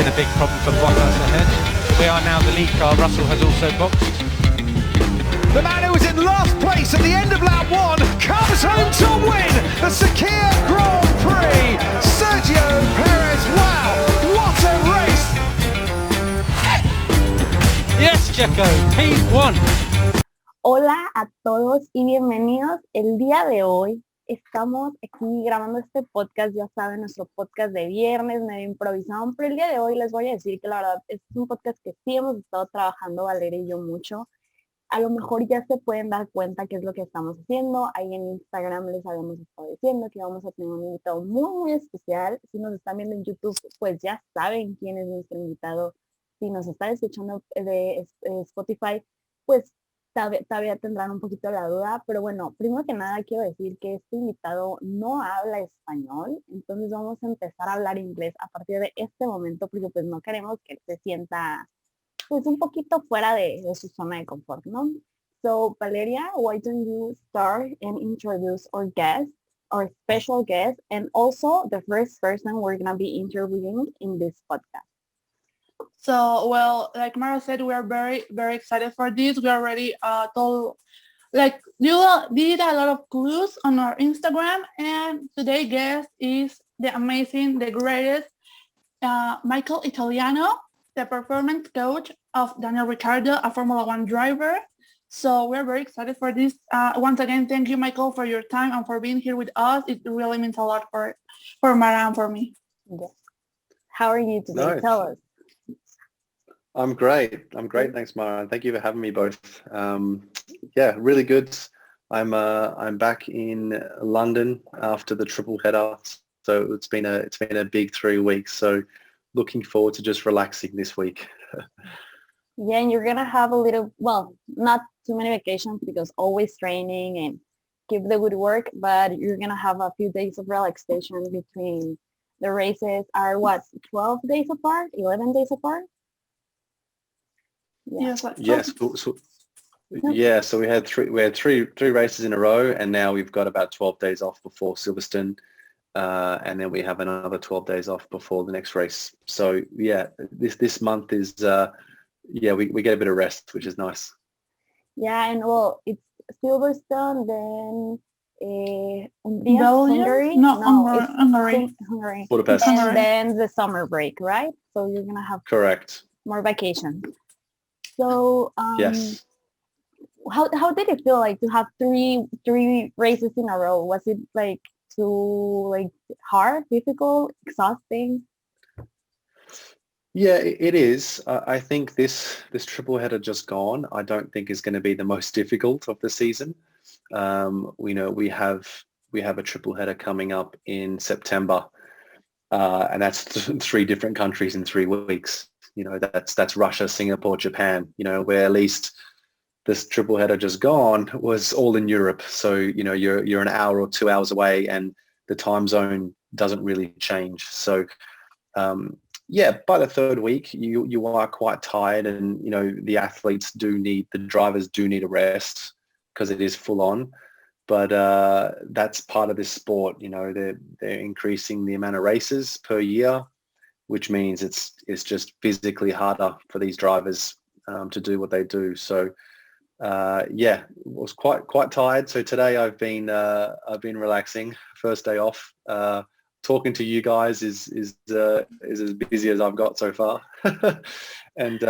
a big problem for Bottas ahead. We are now the lead car. Russell has also boxed. The man who was in last place at the end of lap 1 comes home to win the Sakir Grand Prix. Sergio Perez, wow, what a race! Yes, Checo, P1. Hola a todos y bienvenidos. El día de hoy estamos aquí grabando este podcast, ya saben, nuestro podcast de viernes, medio improvisado, pero el día de hoy les voy a decir que la verdad es un podcast que sí hemos estado trabajando Valeria y yo mucho. A lo mejor ya se pueden dar cuenta qué es lo que estamos haciendo. Ahí en Instagram les habíamos estado diciendo que vamos a tener un invitado muy, muy especial. Si nos están viendo en YouTube, pues ya saben quién es nuestro invitado. Si nos están escuchando de Spotify, pues todavía tendrán un poquito la duda. Pero bueno, primero que nada quiero decir que este invitado no habla español. Entonces vamos a empezar a hablar inglés a partir de este momento porque pues no queremos que él se sienta pues un poquito fuera de su zona de confort, ¿no? So, Valeria, why don't you start and introduce our guest, our special guest, and also the first person we're going to be interviewing in this podcast. So, well, like Mara said, we are very, very excited for this. We already told, like, you did a lot of clues on our Instagram, and today's guest is the amazing, the greatest, Micahel Italiano, the performance coach of Daniel Ricciardo, a Formula One driver. So we're very excited for this. Once again, thank you, Micahel, for your time and for being here with us. It really means a lot for Mara and for me. Yes. How are you today? No, Tell us. I'm great. Thanks, Mara. Thank you for having me both. Yeah, really good. I'm back in London after the triple header. So it's been a big 3 weeks. So looking forward to just relaxing this week. Yeah, and you're going to have a little, well, not too many vacations because always training and keep the good work, but you're going to have a few days of relaxation between the races are what, 12 days apart, 11 days apart? Yeah. Yes. So we had three races in a row, and now we've got about 12 days off before Silverstone. And then we have another 12 days off before the next race. So yeah, this month is we get a bit of rest, which is nice. Yeah, and well, it's Silverstone, then Hungary. Hungary. Budapest. And then the summer break, right? So you're gonna have Correct. more vacation. So Yes. How did it feel like to have three races in a row? Was it like too hard, difficult, exhausting? Yeah, it is. I think this triple header just gone, I don't think is going to be the most difficult of the season. We have a triple header coming up in September, and that's 3 different countries in 3 weeks. That's Russia, Singapore, Japan. Where at least this triple header just gone was all in Europe. So you're an hour or 2 hours away, and the time zone doesn't really change. So by the 3rd week you are quite tired, and the drivers do need a rest because it is full on. But that's part of this sport. They're increasing the amount of races per year, which means it's just physically harder for these drivers to do what they do. So was quite tired. So today I've been relaxing. First day off. Talking to you guys is as busy as I've got so far. And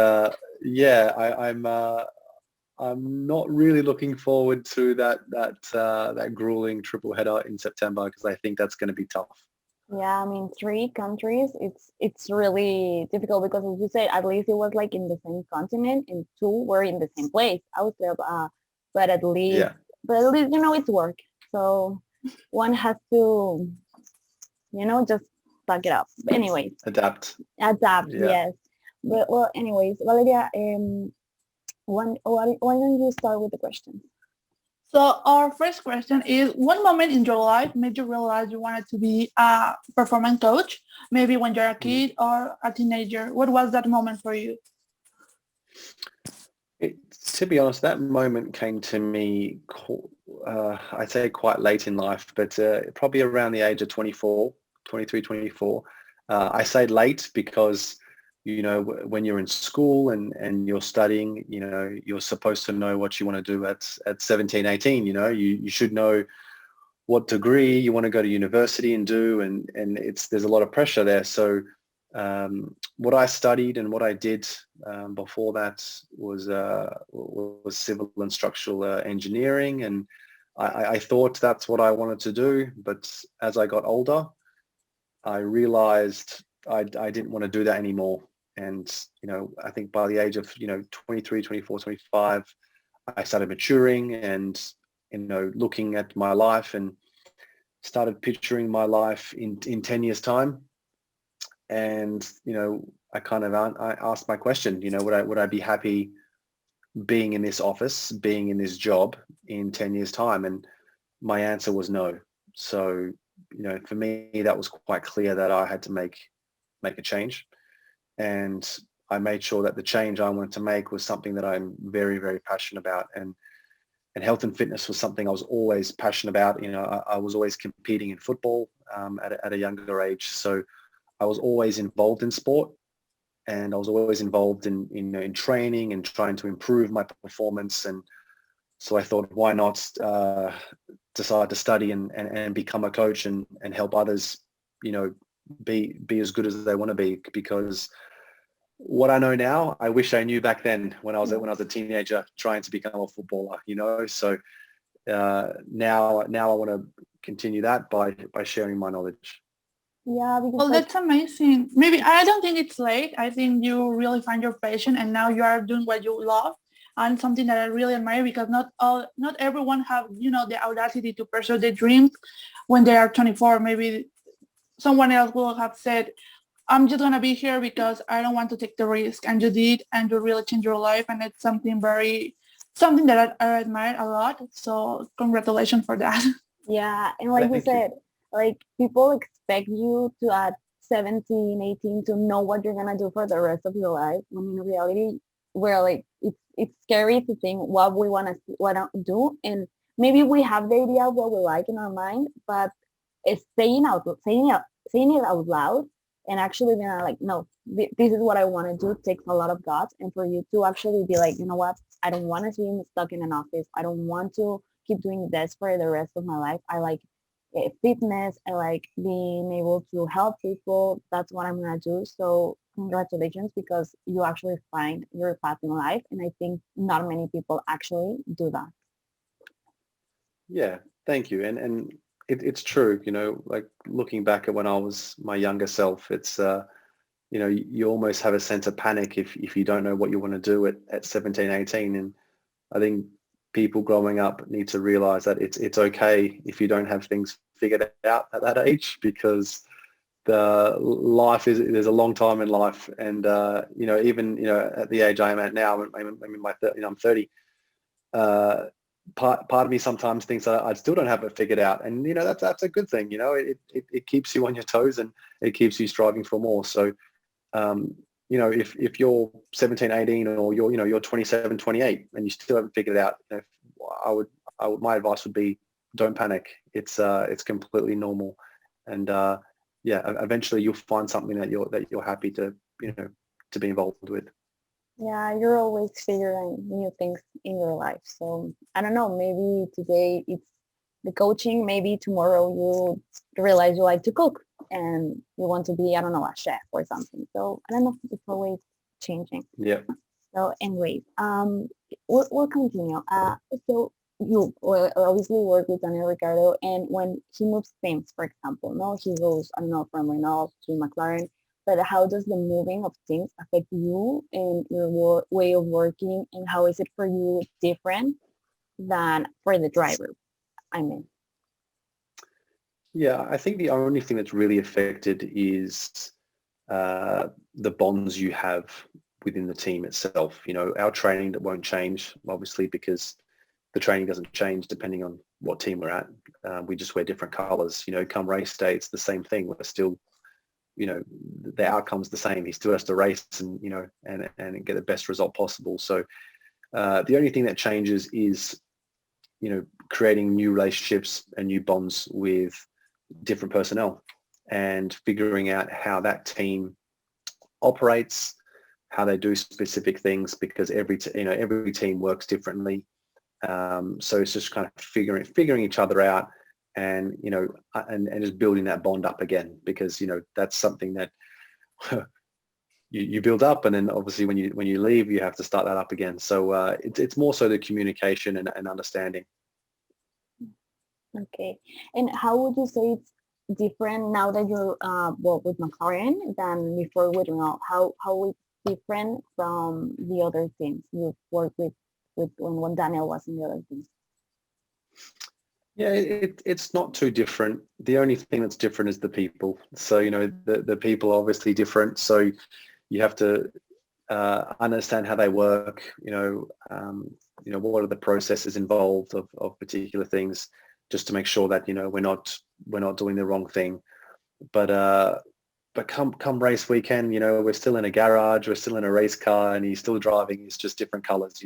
I'm not really looking forward to that grueling triple header in September, because I think that's going to be tough. Yeah, I mean, 3 countries, it's really difficult because, as you said, at least it was like in the same continent, and 2 were in the same place. But at least it's work. So one has to, just suck it up. But anyways, Adapt. Yes. But well, anyways, Valeria, why don't you start with the questions? So our first question is, what moment in your life made you realize you wanted to be a performance coach? Maybe when you're a kid or a teenager. What was that moment for you? To be honest, that moment came to me, I'd say quite late in life, but probably around the age of 23, 24. I say late because when you're in school and you're studying, you're supposed to know what you want to do at 17, 18. You should know what degree you want to go to university and do, and there's a lot of pressure there. So what I studied and what I did before that was civil and structural engineering, and I thought that's what I wanted to do. But as I got older, I realized I didn't want to do that anymore. And, I think by the age of, 23, 24, 25, I started maturing and, looking at my life and started picturing my life in 10 years time. And, I asked my question, would I be happy being in this office, being in this job in 10 years time? And my answer was no. So, for me, that was quite clear that I had to make a change. And I made sure that the change I wanted to make was something that I'm very, very passionate about. And health and fitness was something I was always passionate about. I was always competing in football at a younger age. So I was always involved in sport, and I was always involved in training and trying to improve my performance. And so I thought, why not decide to study and become a coach and help others, be as good as they want to be. Because what I know now, I wish I knew back then when I was a teenager trying to become a footballer. So now I want to continue that by sharing my knowledge. Yeah, because Well, that's amazing. Maybe I don't think it's late. I think you really find your passion, and now you are doing what you love, and something that I really admire, because not everyone have the audacity to pursue their dreams when they are 24. Maybe someone else will have said, I'm just gonna be here because I don't want to take the risk, and you did, and you really changed your life, and it's something that I admire a lot. So congratulations for that. yeah, and like you said, like people expect you to at 17, 18 to know what you're gonna do for the rest of your life. When in reality, we're like it's scary to think what we want to do, and maybe we have the idea of what we like in our mind, but it's saying it out loud and actually being like, no, this is what I want to do takes a lot of guts. And for you to actually be like, you know what, I don't want to be stuck in an office. I don't want to keep doing this for the rest of my life. I like fitness. I like being able to help people. That's what I'm going to do. So congratulations, because you actually find your path in life. And I think not many people actually do that. Yeah, thank you. And it's true, like looking back at when I was my younger self, it's, you almost have a sense of panic if you don't know what you want to do at 17, 18. And I think people growing up need to realize that it's okay if you don't have things figured out at that age, because there's a long time in life. And, even, at the age I am at now, I'm 30. Part of me sometimes thinks that I still don't have it figured out, and that's a good thing. It keeps you on your toes and it keeps you striving for more. So if you're 17, 18, or you're 27, 28 and you still haven't figured it out, my advice would be, don't panic. It's completely normal, and eventually you'll find something that you're happy to to be involved with. Yeah, you're always figuring new things in your life. So I don't know, maybe today it's the coaching, maybe tomorrow you realize you like to cook and you want to be, I don't know, a chef or something. So I don't know, it's always changing. Yeah. So anyways, we'll continue. So you obviously work with Daniel Ricciardo, and when he moves teams, for example, he goes, I don't know, from Renault to McLaren. But how does the moving of things affect you and your way of working, and how is it for you different than for the driver? I mean. Yeah, I think the only thing that's really affected is the bonds you have within the team itself. Our training that won't change, obviously, because the training doesn't change depending on what team we're at. We just wear different colors. Come race day, it's the same thing. We're still, the outcome's the same. He still has to race and get the best result possible. So the only thing that changes is creating new relationships and new bonds with different personnel, and figuring out how that team operates, how they do specific things, because every team works differently. So it's just kind of figuring each other out, and and just building that bond up again, because that's something that you build up, and then obviously when you leave, you have to start that up again. So it's more so the communication and understanding. Okay. And how would you say it's different now that you're well with McLaren than before with Renault? How it's different from the other teams you've worked with when Daniel was in the other teams? Yeah, it's not too different. The only thing that's different is the people. So the people are obviously different. So you have to understand how they work. What are the processes involved of particular things, just to make sure that we're not doing the wrong thing. But come race weekend, we're still in a garage, we're still in a race car, and he's still driving. It's just different colors.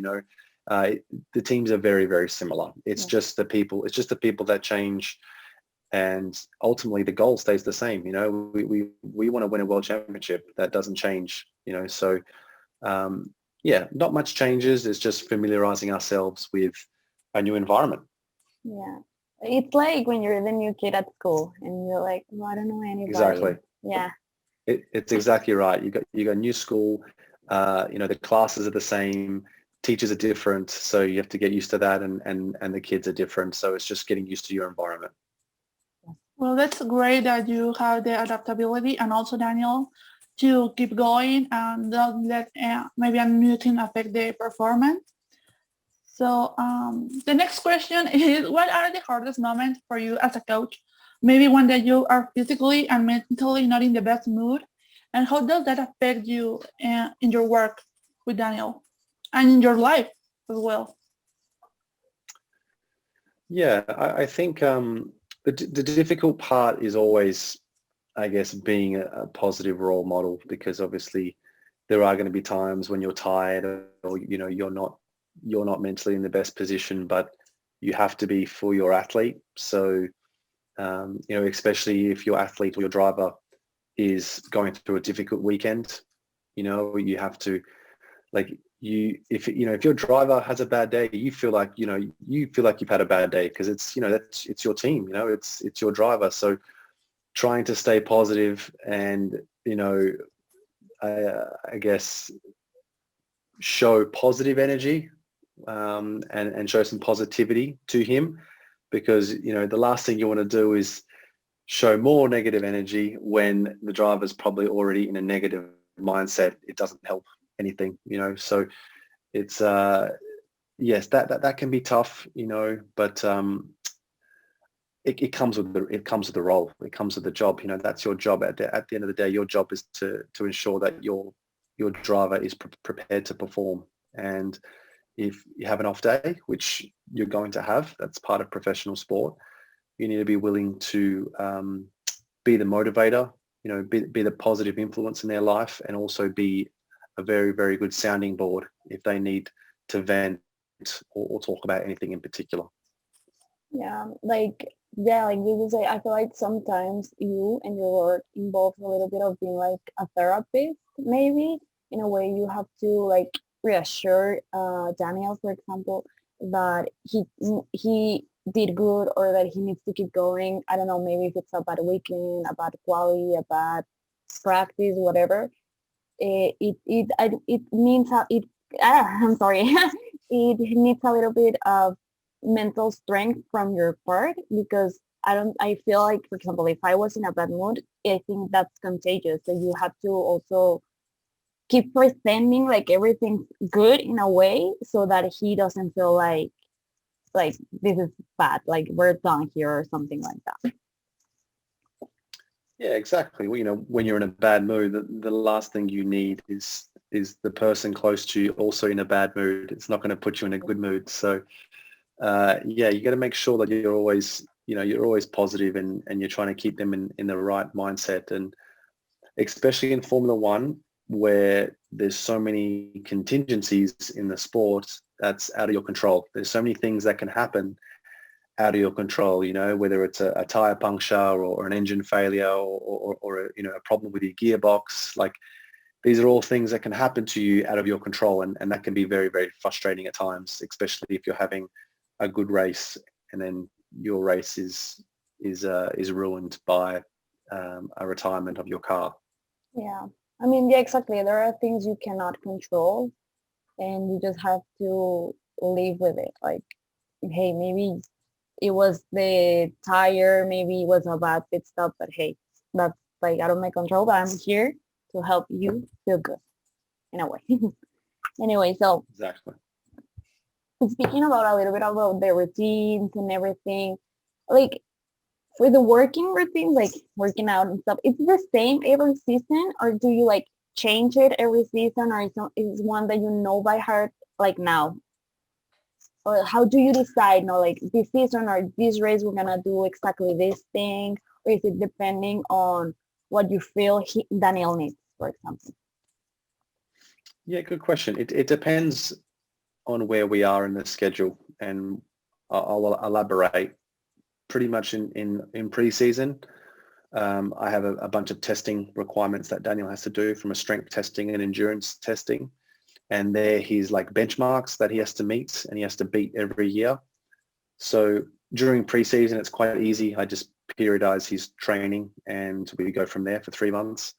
The teams are very, very similar. It's just the people. It's just the people that change, and ultimately the goal stays the same. We want to win a world championship. That doesn't change. So not much changes. It's just familiarizing ourselves with a new environment. Yeah. It's like when you're the new kid at school and you're like, well, I don't know anybody. Exactly. Yeah. It's exactly right. You got new school. The classes are the same. Teachers are different, so you have to get used to that, and the kids are different. So it's just getting used to your environment. Well, that's great that you have the adaptability, and also Daniel, to keep going and don't let maybe a new team affect the performance. So the next question is, what are the hardest moments for you as a coach? Maybe one that you are physically and mentally not in the best mood, and how does that affect you in your work with Daniel and in your life as well? Yeah, I think the difficult part is always, I guess, being a positive role model, because obviously there are going to be times when you're tired, or you're not mentally in the best position, but you have to be for your athlete. So especially if your athlete or your driver is going through a difficult weekend, you have to, if your driver has a bad day, you feel like you've had a bad day, because it's it's your team, it's your driver. So trying to stay positive and I guess show positive energy and show some positivity to him, because the last thing you want to do is show more negative energy when the driver's probably already in a negative mindset. It doesn't help anything, so it's yes, that can be tough, but it comes with the role, it comes with the job. That's your job. At the end of the day, your job is to ensure that your driver is prepared to perform. And if you have an off day, which you're going to have, that's part of professional sport, you need to be willing to be the motivator, be the positive influence in their life, and also be a very, very good sounding board if they need to vent or talk about anything in particular. Yeah, like you say, I feel like sometimes you and your work involves a little bit of being like a therapist, maybe. In a way, you have to reassure Daniel, for example, that he did good, or that he needs to keep going. I don't know, maybe if it's a bad weekend, a bad quality, a bad practice, whatever. It means I'm sorry. It needs a little bit of mental strength from your part, because I feel like, for example, if I was in a bad mood, I think that's contagious. So you have to also keep pretending like everything's good in a way, so that he doesn't feel like this is bad, like we're done here or something like that. Yeah, exactly. Well, when you're in a bad mood, the last thing you need is the person close to you also in a bad mood. It's not going to put you in a good mood. So you got to make sure that you're always positive, and you're trying to keep them in the right mindset. And especially in Formula One, where there's so many contingencies in the sport that's out of your control. There's so many things that can happen out of your control, whether it's a tire puncture or an engine failure or a problem with your gearbox. these are all things that can happen to you out of your control, and that can be very, very frustrating at times, especially if you're having a good race and then your race is ruined by a retirement of your car. Yeah. I mean, yeah, exactly. There are things you cannot control and you just have to live with it. Like, hey, maybe it was the tire, maybe it was a bad pit stop, but hey, that's like out of my control, but I'm here to help you feel good in a way. Anyway, so Exactly. speaking about a little bit about the routines and everything, like for the working routines, like working out and stuff, it's the same every season, or do you like change it every season, or is one that you know by heart like now? Or how do you decide, no, like this season or this race we're gonna do exactly this thing, or is it depending on what you feel Daniel needs, for example? Yeah, good question. It depends on where we are in the schedule, and I'll elaborate. Pretty much in pre-season, I have a bunch of testing requirements that Daniel has to do, from a strength testing and endurance testing, and they're his like benchmarks that he has to meet and he has to beat every year. So during pre-season, it's quite easy. I just periodize his training and we go from there for 3 months.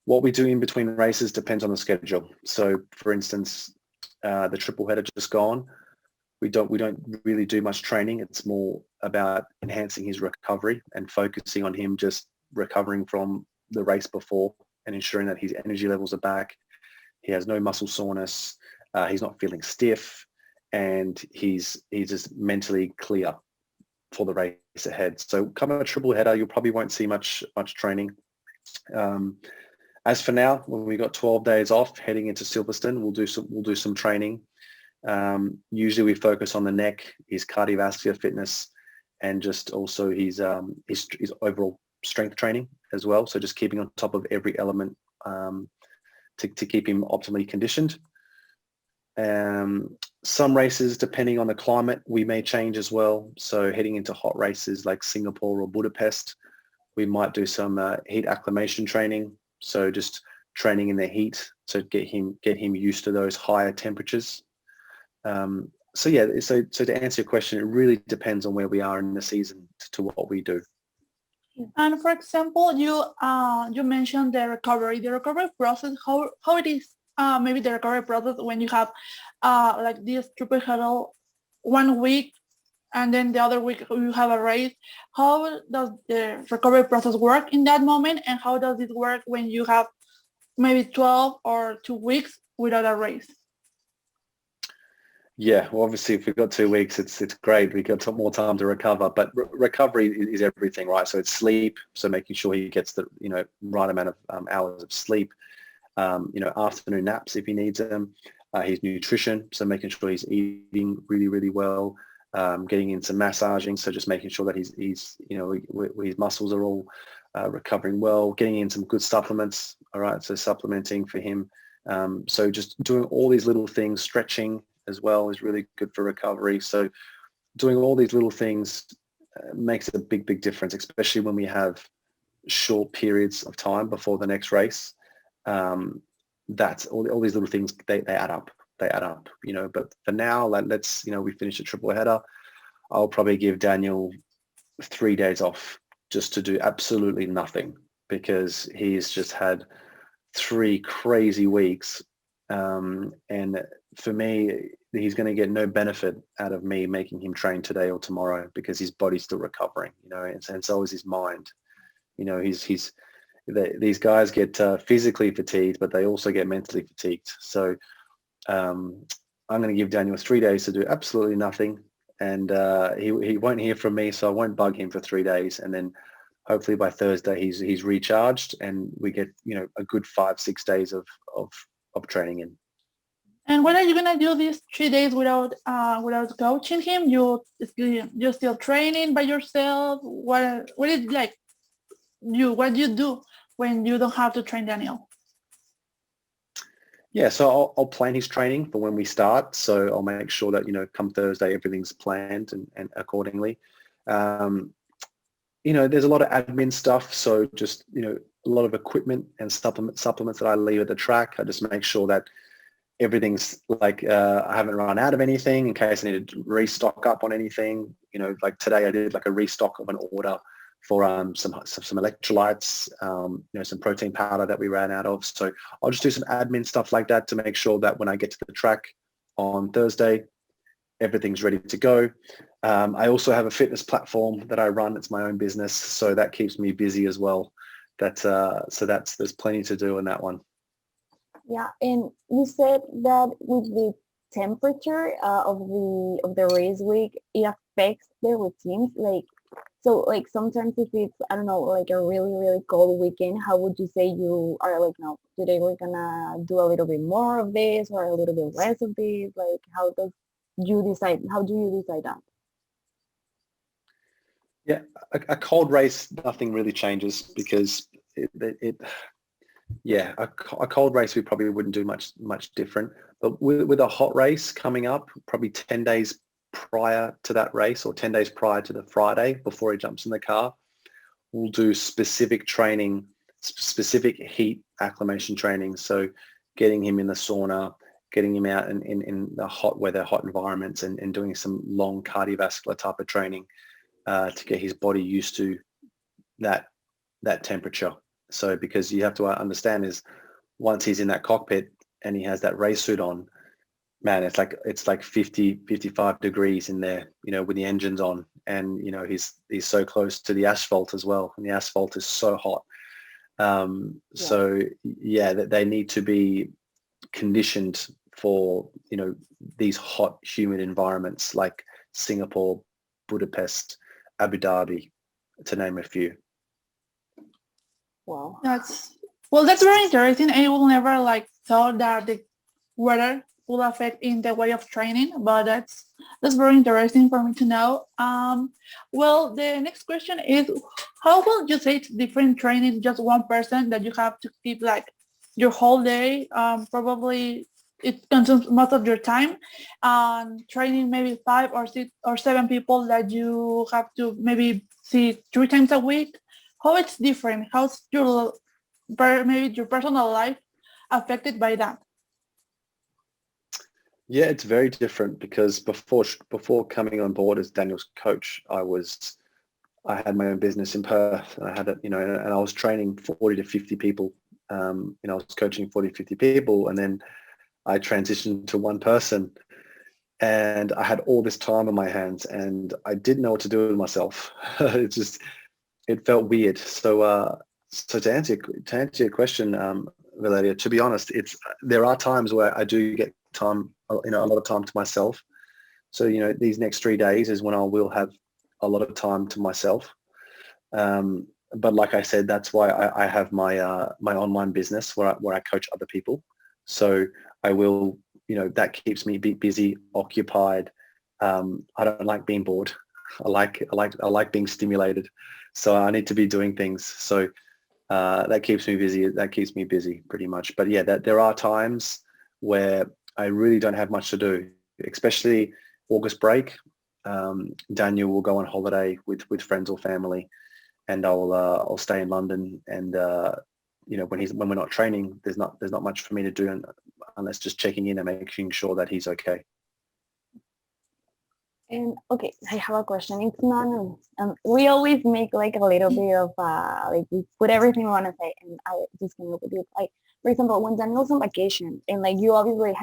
What we do in between races depends on the schedule. So for instance, the triple header just gone, we don't really do much training. It's more about enhancing his recovery and focusing on him just recovering from the race before and ensuring that his energy levels are back. He has no muscle soreness. He's not feeling stiff, and he's just mentally clear for the race ahead. So come a triple header, you probably won't see much training. As for now, when we got 12 days off heading into Silverstone, we'll do some training. Usually we focus on the neck, his cardiovascular fitness, and just also his overall strength training as well. So just keeping on top of every element to keep him optimally conditioned. Some races, depending on the climate, we may change as well. So heading into hot races like Singapore or Budapest, we might do some heat acclimation training. So just training in the heat to get him used to those higher temperatures. So to answer your question, it really depends on where we are in the season to what we do. And for example, you mentioned the recovery process. How it is maybe the recovery process when you have like this triple header 1 week and then the other week you have a race. How does the recovery process work in that moment, and how does it work when you have maybe 12 or 2 weeks without a race? Yeah, well, obviously, if we've got 2 weeks, it's great. We got more time to recover. But recovery is everything, right? So it's sleep. So making sure he gets the right amount of hours of sleep. Afternoon naps if he needs them. His nutrition. So making sure he's eating really, really well. Getting into massaging. So just making sure that his muscles are all recovering well. Getting in some good supplements. All right. So supplementing for him. So just doing all these little things, stretching as well is really good for recovery. So doing all these little things makes a big difference, especially when we have short periods of time before the next race. That's all these little things, they add up. But for now, let's we finish a triple header. I'll probably give Daniel 3 days off just to do absolutely nothing, because he's just had 3 crazy weeks. And for me, he's going to get no benefit out of me making him train today or tomorrow, because his body's still recovering, and so is his mind. These guys get physically fatigued, but they also get mentally fatigued. So I'm going to give Daniel 3 days to do absolutely nothing, and he won't hear from me, so I won't bug him for 3 days, and then hopefully by Thursday he's recharged, and we get a good 5-6 days of training in. And what are you gonna do these 3 days without coaching him? You're still training by yourself. What is like what do you do when you don't have to train Daniel? Yeah, so I'll plan his training for when we start. So I'll make sure that come Thursday everything's planned and accordingly. There's a lot of admin stuff. So just lot of equipment and supplements that I leave at the track. I just make sure that everything's like, I haven't run out of anything in case I need to restock up on anything. You know, like today I did like a restock of an order for some electrolytes, you know, some protein powder that we ran out of. So I'll just do some admin stuff like that to make sure that when I get to the track on Thursday, everything's ready to go. I also have a fitness platform that I run. It's my own business, so that keeps me busy as well. There's plenty to do in that one. Yeah, and you said that with the temperature of the race week, it affects the routines. So sometimes if it's, I don't know, like a really, really cold weekend, how would you say you are like, no, today we're gonna do a little bit more of this or a little bit less of this? Like, how do you decide that? Yeah, a cold race, nothing really changes because a cold race we probably wouldn't do much different. But with a hot race coming up, probably 10 days prior to that race or 10 days prior to the Friday before he jumps in the car, we'll do specific training, specific heat acclimation training. So getting him in the sauna, getting him out in the hot weather, hot environments, and doing some long cardiovascular type of training to get his body used to that temperature. So because you have to understand is once he's in that cockpit and he has that race suit on, man, it's like 50, 55 degrees in there, you know, with the engines on, and you know he's so close to the asphalt as well, and the asphalt is so hot. So yeah, that they need to be conditioned for, you know, these hot, humid environments like Singapore, Budapest, Abu Dhabi, to name a few. Wow. That's very interesting. I will never thought that the weather will affect in the way of training, but that's very interesting for me to know. Well, the next question is, how will you say it's different training just one person that you have to keep your whole day? Probably it consumes most of your time, training maybe 5 or 6 or 7 people that you have to maybe see 3 times a week. How it's different? How's your personal life affected by that? Yeah, it's very different because before coming on board as Daniel's coach, I had my own business in Perth. I had it, you know, and I was training 40 to 50 people. You know, I was coaching 40, 50 people, and then I transitioned to one person, and I had all this time on my hands, and I didn't know what to do with myself. It felt weird. So to answer your question, Valeria, to be honest, there are times where I do get time, you know, a lot of time to myself. So, you know, these next 3 days is when I will have a lot of time to myself. But like I said, that's why I have my online business where I coach other people. So I will, you know, that keeps me busy, occupied. I don't like being bored. I like being stimulated. So I need to be doing things. So that keeps me busy. That keeps me busy pretty much. But yeah, there are times where I really don't have much to do, especially August break. Daniel will go on holiday with friends or family, and I'll stay in London. And you know, when we're not training, there's not much for me to do unless just checking in and making sure that he's okay. And okay, I have a question. It's not, we always make a little bit of we put everything we want to say, and I just came up with it. For example, when Daniel's on vacation, and you obviously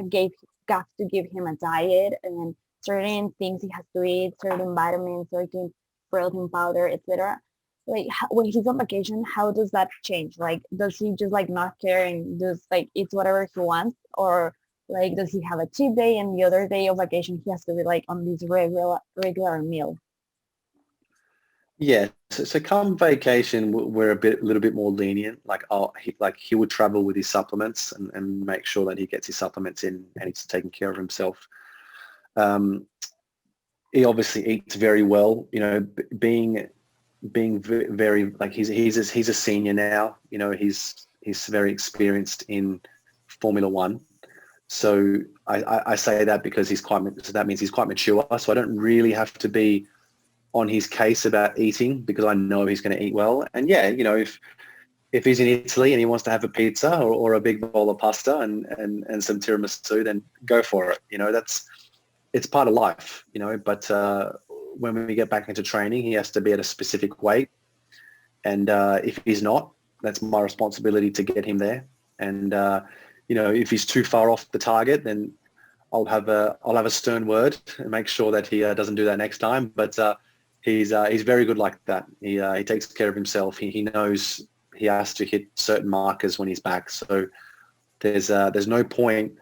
got to give him a diet and certain things he has to eat, certain vitamins, certain protein powder, etc. When he's on vacation, how does that change? Does he just not care and just eat whatever he wants, or does he have a cheat day and the other day of vacation he has to be on this regular meal? Yeah, so come vacation, we're a little bit more lenient. He would travel with his supplements and make sure that he gets his supplements in and he's taking care of himself. He obviously eats very well. You know, being very he's a senior now. You know, he's very experienced in Formula One. So I say that because that means he's quite mature. So I don't really have to be on his case about eating because I know he's going to eat well. And yeah, you know, if he's in Italy and he wants to have a pizza or a big bowl of pasta and some tiramisu, then go for it. It's part of life, but when we get back into training, he has to be at a specific weight. And if he's not, that's my responsibility to get him there. And, if he's too far off the target, then I'll have a stern word and make sure that he doesn't do that next time. But he's very good like that. He takes care of himself. He knows he has to hit certain markers when he's back. So there's no point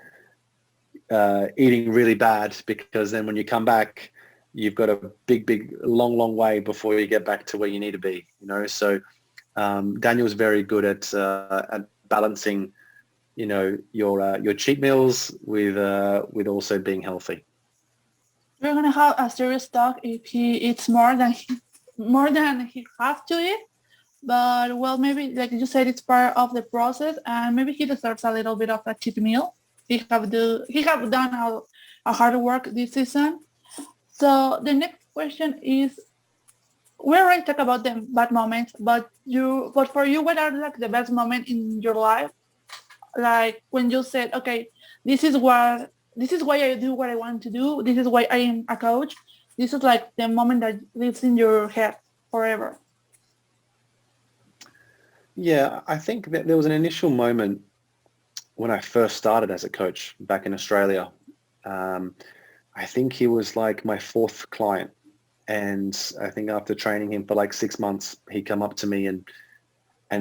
eating really bad, because then when you come back, you've got a big, long way before you get back to where you need to be. So Daniel's very good at balancing, your cheat meals with also being healthy. We're gonna have a serious talk if he eats more than he has to eat. But well, maybe like you said, it's part of the process, and maybe he deserves a little bit of a cheat meal. He have done a hard work this season. So the next question is, we already talked about the bad moments, but for you, what are like the best moments in your life? Like when you said, okay, this is why I do what I want to do. This is why I am a coach. This is like the moment that lives in your head forever. Yeah, I think that there was an initial moment when I first started as a coach back in Australia. I think he was like my fourth client. And I think after training him for like 6 months, he come up to me and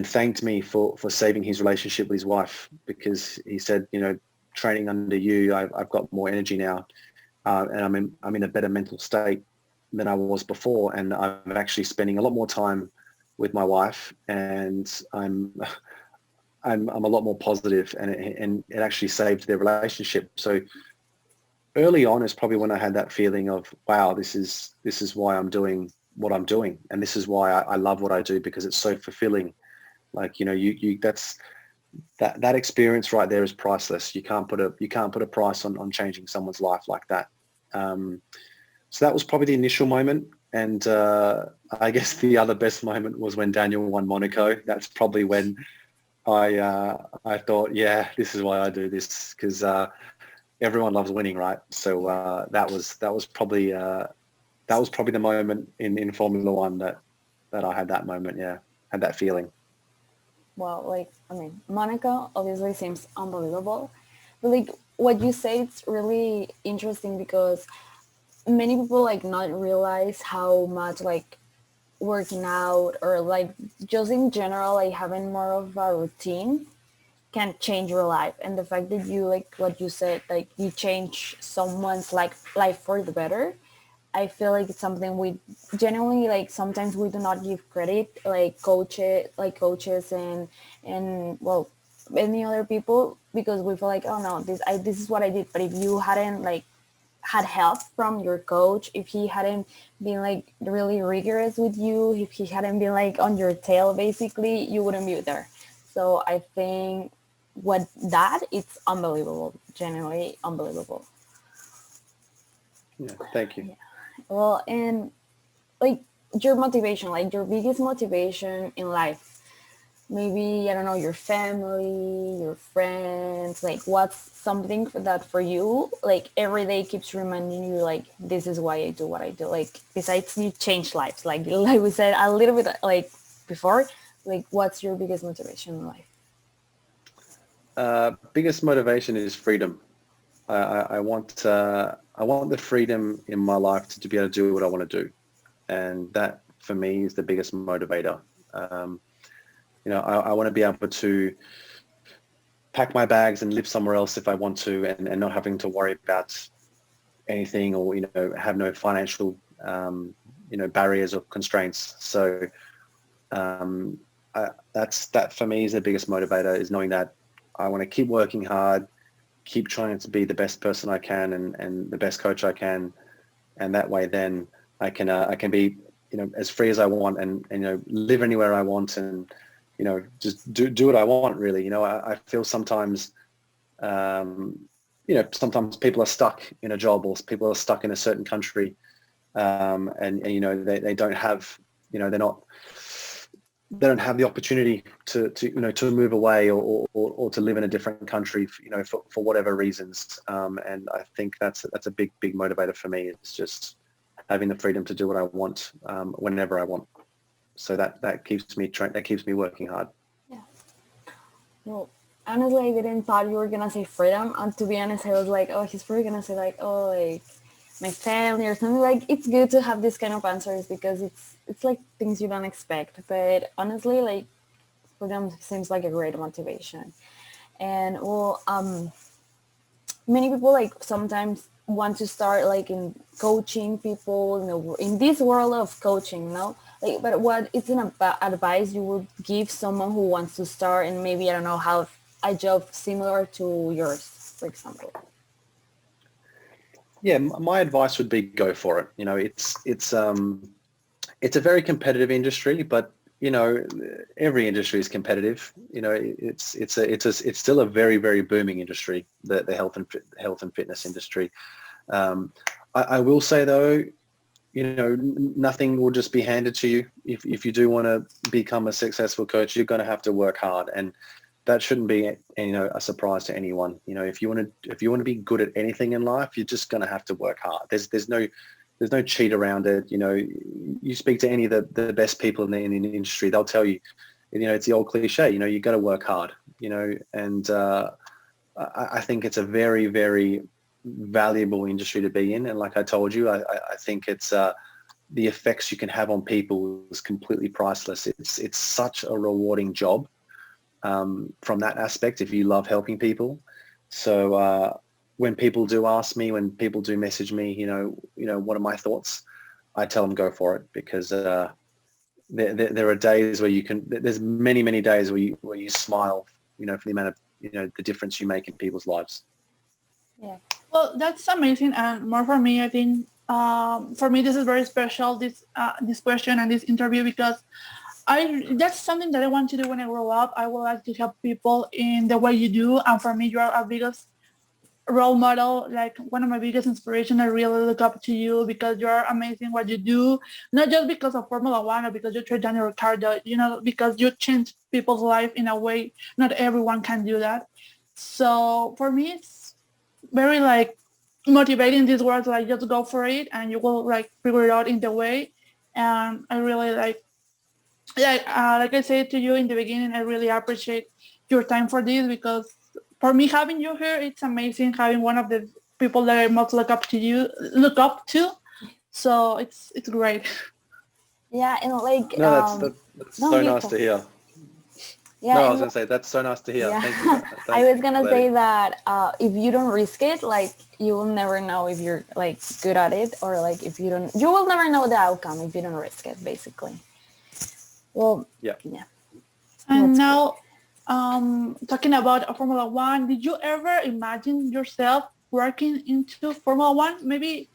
thanked me for saving his relationship with his wife, because he said, training under you, I've got more energy now, and I'm in a better mental state than I was before, and I'm actually spending a lot more time with my wife, and I'm a lot more positive, and it actually saved their relationship. So early on is probably when I had that feeling of, wow, this is why I'm doing what I'm doing, and this is why I love what I do, because it's so fulfilling. Like, that experience right there is priceless. You can't put a price on changing someone's life like that. So that was probably the initial moment. And I guess the other best moment was when Daniel won Monaco. That's probably when I thought, yeah, this is why I do this, because everyone loves winning, right? So that was probably the moment in Formula One that I had that moment. Yeah, had that feeling. Well, Monaco obviously seems unbelievable, but what you say, it's really interesting, because many people not realize how much working out, or just in general having more of a routine can change your life. And the fact that you, what you said, you change someone's life for the better, I feel like it's something we genuinely sometimes we do not give credit, coaches and well, any other people, because we feel like, oh no, this is what I did. But if you hadn't had help from your coach, if he hadn't been really rigorous with you, if he hadn't been on your tail, basically, you wouldn't be there. So I think it's unbelievable, genuinely unbelievable. Yeah, thank you. Yeah. Well, and your motivation, your biggest motivation in life, maybe, I don't know, your family, your friends, what's something that for you, every day keeps reminding you, this is why I do what I do, besides you change lives, like we said a little bit before, what's your biggest motivation in life? Biggest motivation is freedom. I want the freedom in my life to be able to do what I want to do, and that for me is the biggest motivator. I want to be able to pack my bags and live somewhere else if I want to, and not having to worry about anything, or have no financial barriers or constraints. So that for me is the biggest motivator, is knowing that I want to keep working hard, keep trying to be the best person I can, and the best coach I can, and that way then I can be as free as I want, and live anywhere I want, and just do what I want, really. I feel sometimes sometimes people are stuck in a job, or people are stuck in a certain country, and they don't have they're not they don't have the opportunity to move away or to live in a different country, for whatever reasons. And I think that's a big motivator for me. It's just having the freedom to do what I want whenever I want. So that keeps me working hard. Yeah. Well, honestly, I didn't thought you were gonna say freedom, and to be honest, I was like, oh, he's probably gonna say like, oh, like my family or something. Like, it's good to have this kind of answers because it's like things you don't expect. But honestly, like, freedom seems like a great motivation. And well, many people like sometimes want to start like in coaching people, in this world of coaching, like, but what is an advice you would give someone who wants to start and maybe, I don't know, have a job similar to yours, for example? Yeah, my advice would be go for it. It's a very competitive industry, but every industry is competitive. It's still a very, very booming industry, the health and fitness industry. I will say though, nothing will just be handed to you. If you do want to become a successful coach, you're going to have to work hard, and that shouldn't be a surprise to anyone. If you want to be good at anything in life, you're just going to have to work hard. There's no cheat around it. You speak to any of the best people in the industry, they'll tell you, it's the old cliche, you got to work hard, and I think it's a very, very valuable industry to be in. And like I told you, I think it's the effects you can have on people is completely priceless. It's such a rewarding job from that aspect if you love helping people. So when people do ask me, when people do message me, what are my thoughts? I tell them go for it, because there are days where there's many, many days where you smile, for the amount of, the difference you make in people's lives. Yeah. Well, that's amazing. And more for me, I think, for me, this is very special, this question and this interview, because that's something that I want to do when I grow up. I would like to help people in the way you do. And for me, you are a biggest role model, like one of my biggest inspiration. I really look up to you because you're amazing what you do, not just because of Formula One or because you train Daniel Ricciardo, because you change people's life in a way not everyone can do that. So for me, it's very like motivating these words, like just go for it and you will like figure it out in the way. And I really like I said to you in the beginning, I really appreciate your time for this, because for me, having you here, it's amazing. Having one of the people that I most look up to. So it's great. Yeah, and like no, that's so nice to hear. Yeah, no, I was gonna say that's so nice to hear. Yeah. Thank you. I was gonna say that if you don't risk it, like you will never know if you're like good at it, or like if you will never know the outcome if you don't risk it, basically. Well, yeah. And now, talking about Formula One, did you ever imagine yourself working into Formula One? Maybe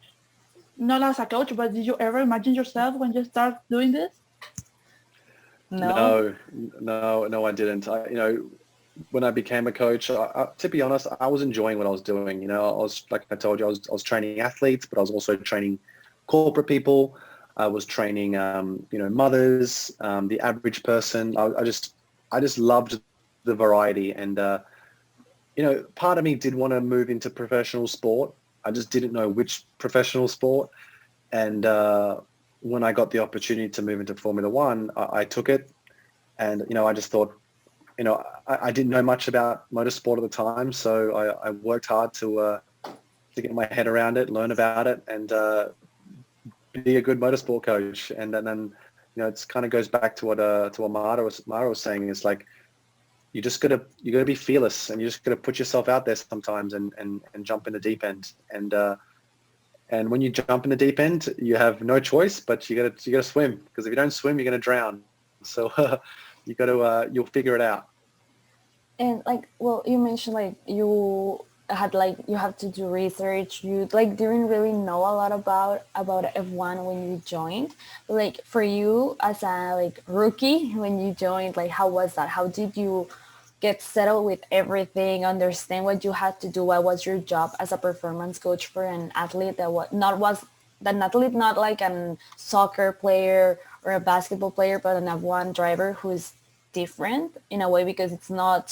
not as a coach, but did you ever imagine yourself when you start doing this? No, I didn't. When I became a coach, to be honest, I was enjoying what I was doing. I was, like I told you, I was training athletes, but I was also training corporate people. I was training, mothers, the average person. I just loved the variety. And, part of me did want to move into professional sport. I just didn't know which professional sport. And when I got the opportunity to move into Formula One, I took it. And, I just thought, I didn't know much about motorsport at the time. So I worked hard to get my head around it, learn about it, and be a good motorsport coach. And then it kind of goes back to what Mara was saying. It's like you gotta be fearless, and you just gotta put yourself out there sometimes and jump in the deep end. And when you jump in the deep end, you have no choice, but you gotta swim, because if you don't swim, you're gonna drown. So you'll figure it out. And like, well, you mentioned like you have to do research. You like didn't really know a lot about F1 when you joined. Like for you as a like rookie when you joined, like how was that? How did you get settled with everything? Understand what you had to do? What was your job as a performance coach for an athlete that was an athlete, not like a soccer player or a basketball player, but an F1 driver who is different in a way, because it's not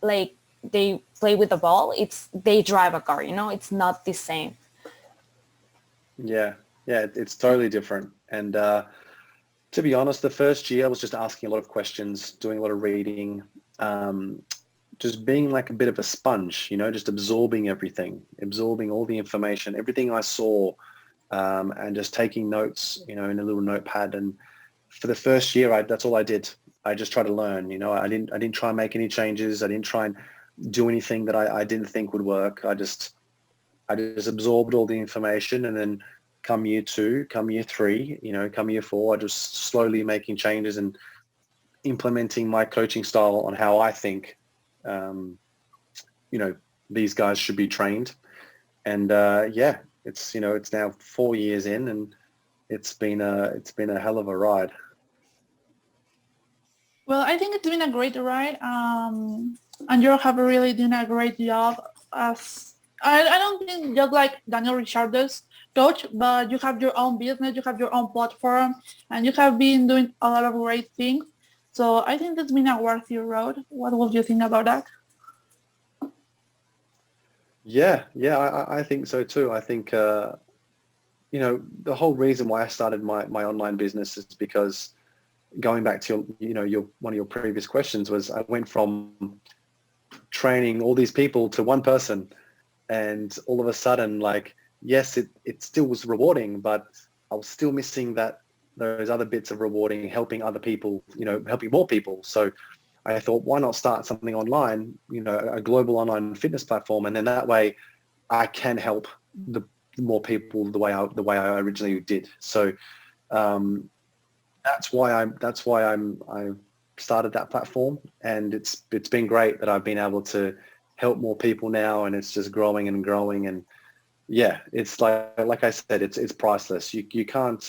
like they play with the ball, it's they drive a car, it's not the same. Yeah, it's totally different. And to be honest, the first year I was just asking a lot of questions, doing a lot of reading, just being like a bit of a sponge, just absorbing everything, absorbing all the information, everything I saw, and just taking notes, in a little notepad. And for the first year, that's all I did. I just tried to learn. I didn't try and make any changes. I didn't try and do anything that I didn't think would work. I just absorbed all the information, and then come year 2, come year 3, come year 4, I just slowly making changes and implementing my coaching style on how I think, these guys should be trained. And it's it's now 4 years in, and it's been a hell of a ride. Well, I think it's been a great ride, and you have really done a great job. As I don't think just like Daniel Ricciardo's coach, but you have your own business, you have your own platform, and you have been doing a lot of great things. So I think it's been a worthy road. What would you think about that? Yeah, I think so too. I think, the whole reason why I started my online business is because, going back to your one of your previous questions, was I went from training all these people to one person, and all of a sudden, like, yes, it still was rewarding, but I was still missing those other bits of rewarding, helping other people, helping more people. So I thought, why not start something online, a global online fitness platform, and then that way I can help the more people the way I originally did. So that's why I started that platform, and it's been great that I've been able to help more people now, and it's just growing and growing. And yeah, it's like I said, it's priceless. You can't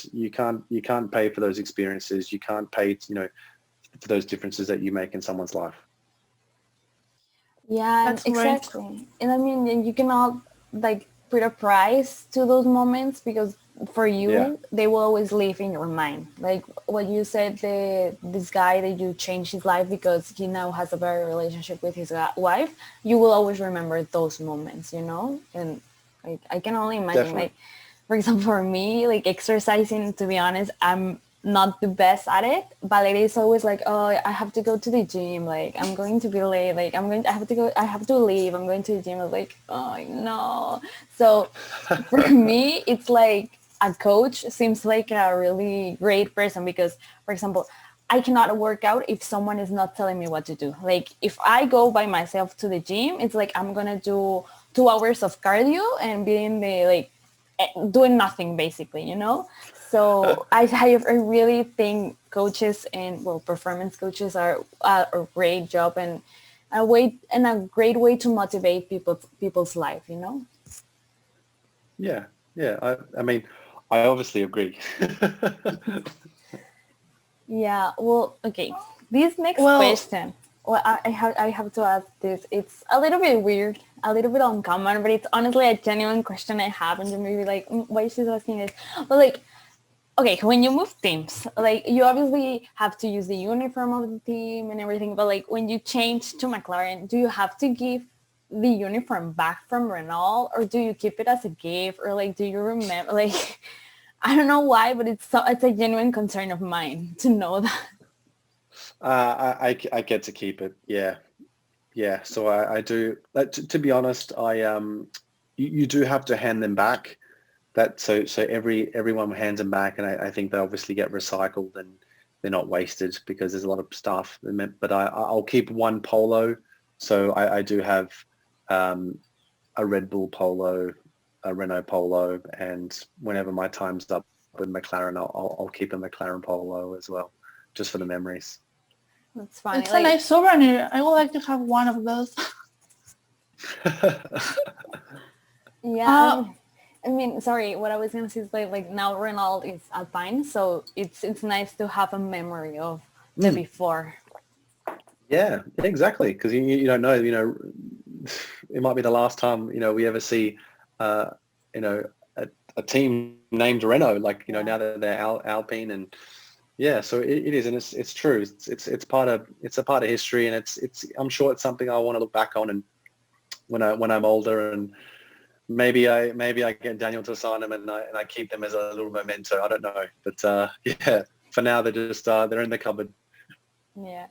pay for those experiences. You can't pay, for those differences that you make in someone's life. Yeah, That's exactly. right. And I mean, you cannot like put a price to those moments, because for you, they will always live in your mind. Like what you said, this guy that you changed his life because he now has a better relationship with his wife, you will always remember those moments, And like, I can only imagine, Definitely. like, for example, for me, like exercising, to be honest, I'm not the best at it. Valeria is always like, oh, I have to go to the gym. Like, I'm going to be late. Like, I have to leave. I'm going to the gym. I was like, oh, no. So for me, it's like a coach seems like a really great person, because, for example, I cannot work out if someone is not telling me what to do. Like, if I go by myself to the gym, it's like I'm going to do 2 hours of cardio and be in the, like, doing nothing, basically, So I really think coaches and, performance coaches are a great job and a great way to motivate people's life, Yeah. I mean, I obviously agree. Yeah. Well, okay. This next question. Well, I have to ask this. It's a little bit weird, a little bit uncommon, but it's honestly a genuine question I have, and you may be like, why is she asking this? But like, okay, when you move teams, like you obviously have to use the uniform of the team and everything, but like when you change to McLaren, do you have to give the uniform back from Renault, or do you keep it as a gift, or like do you remember? Like, I don't know why, but it's a genuine concern of mine to know that. I get to keep it. Yeah. So I do. To be honest, you do have to hand them back. So everyone hands them back, and I think they obviously get recycled and they're not wasted because there's a lot of stuff. But I'll keep one polo. So I do have a Red Bull polo, a Renault polo, and whenever my time's up with McLaren, I'll keep a McLaren polo as well, just for the memories. That's funny. It's a nice souvenir. I would like to have one of those. Yeah. I mean, sorry, what I was gonna say is like now Renault is Alpine, so it's nice to have a memory of the before. Yeah, exactly. Because you don't know, it might be the last time we ever see, a a team named Renault, like, you know, now that they're Alpine, and yeah, so it is, and it's true. It's a part of history, and it's I'm sure it's something I want to look back on, and when I'm older, and maybe I get Daniel to sign them, and I keep them as a little memento. I don't know, but yeah, for now they're just they're in the cupboard. Yeah.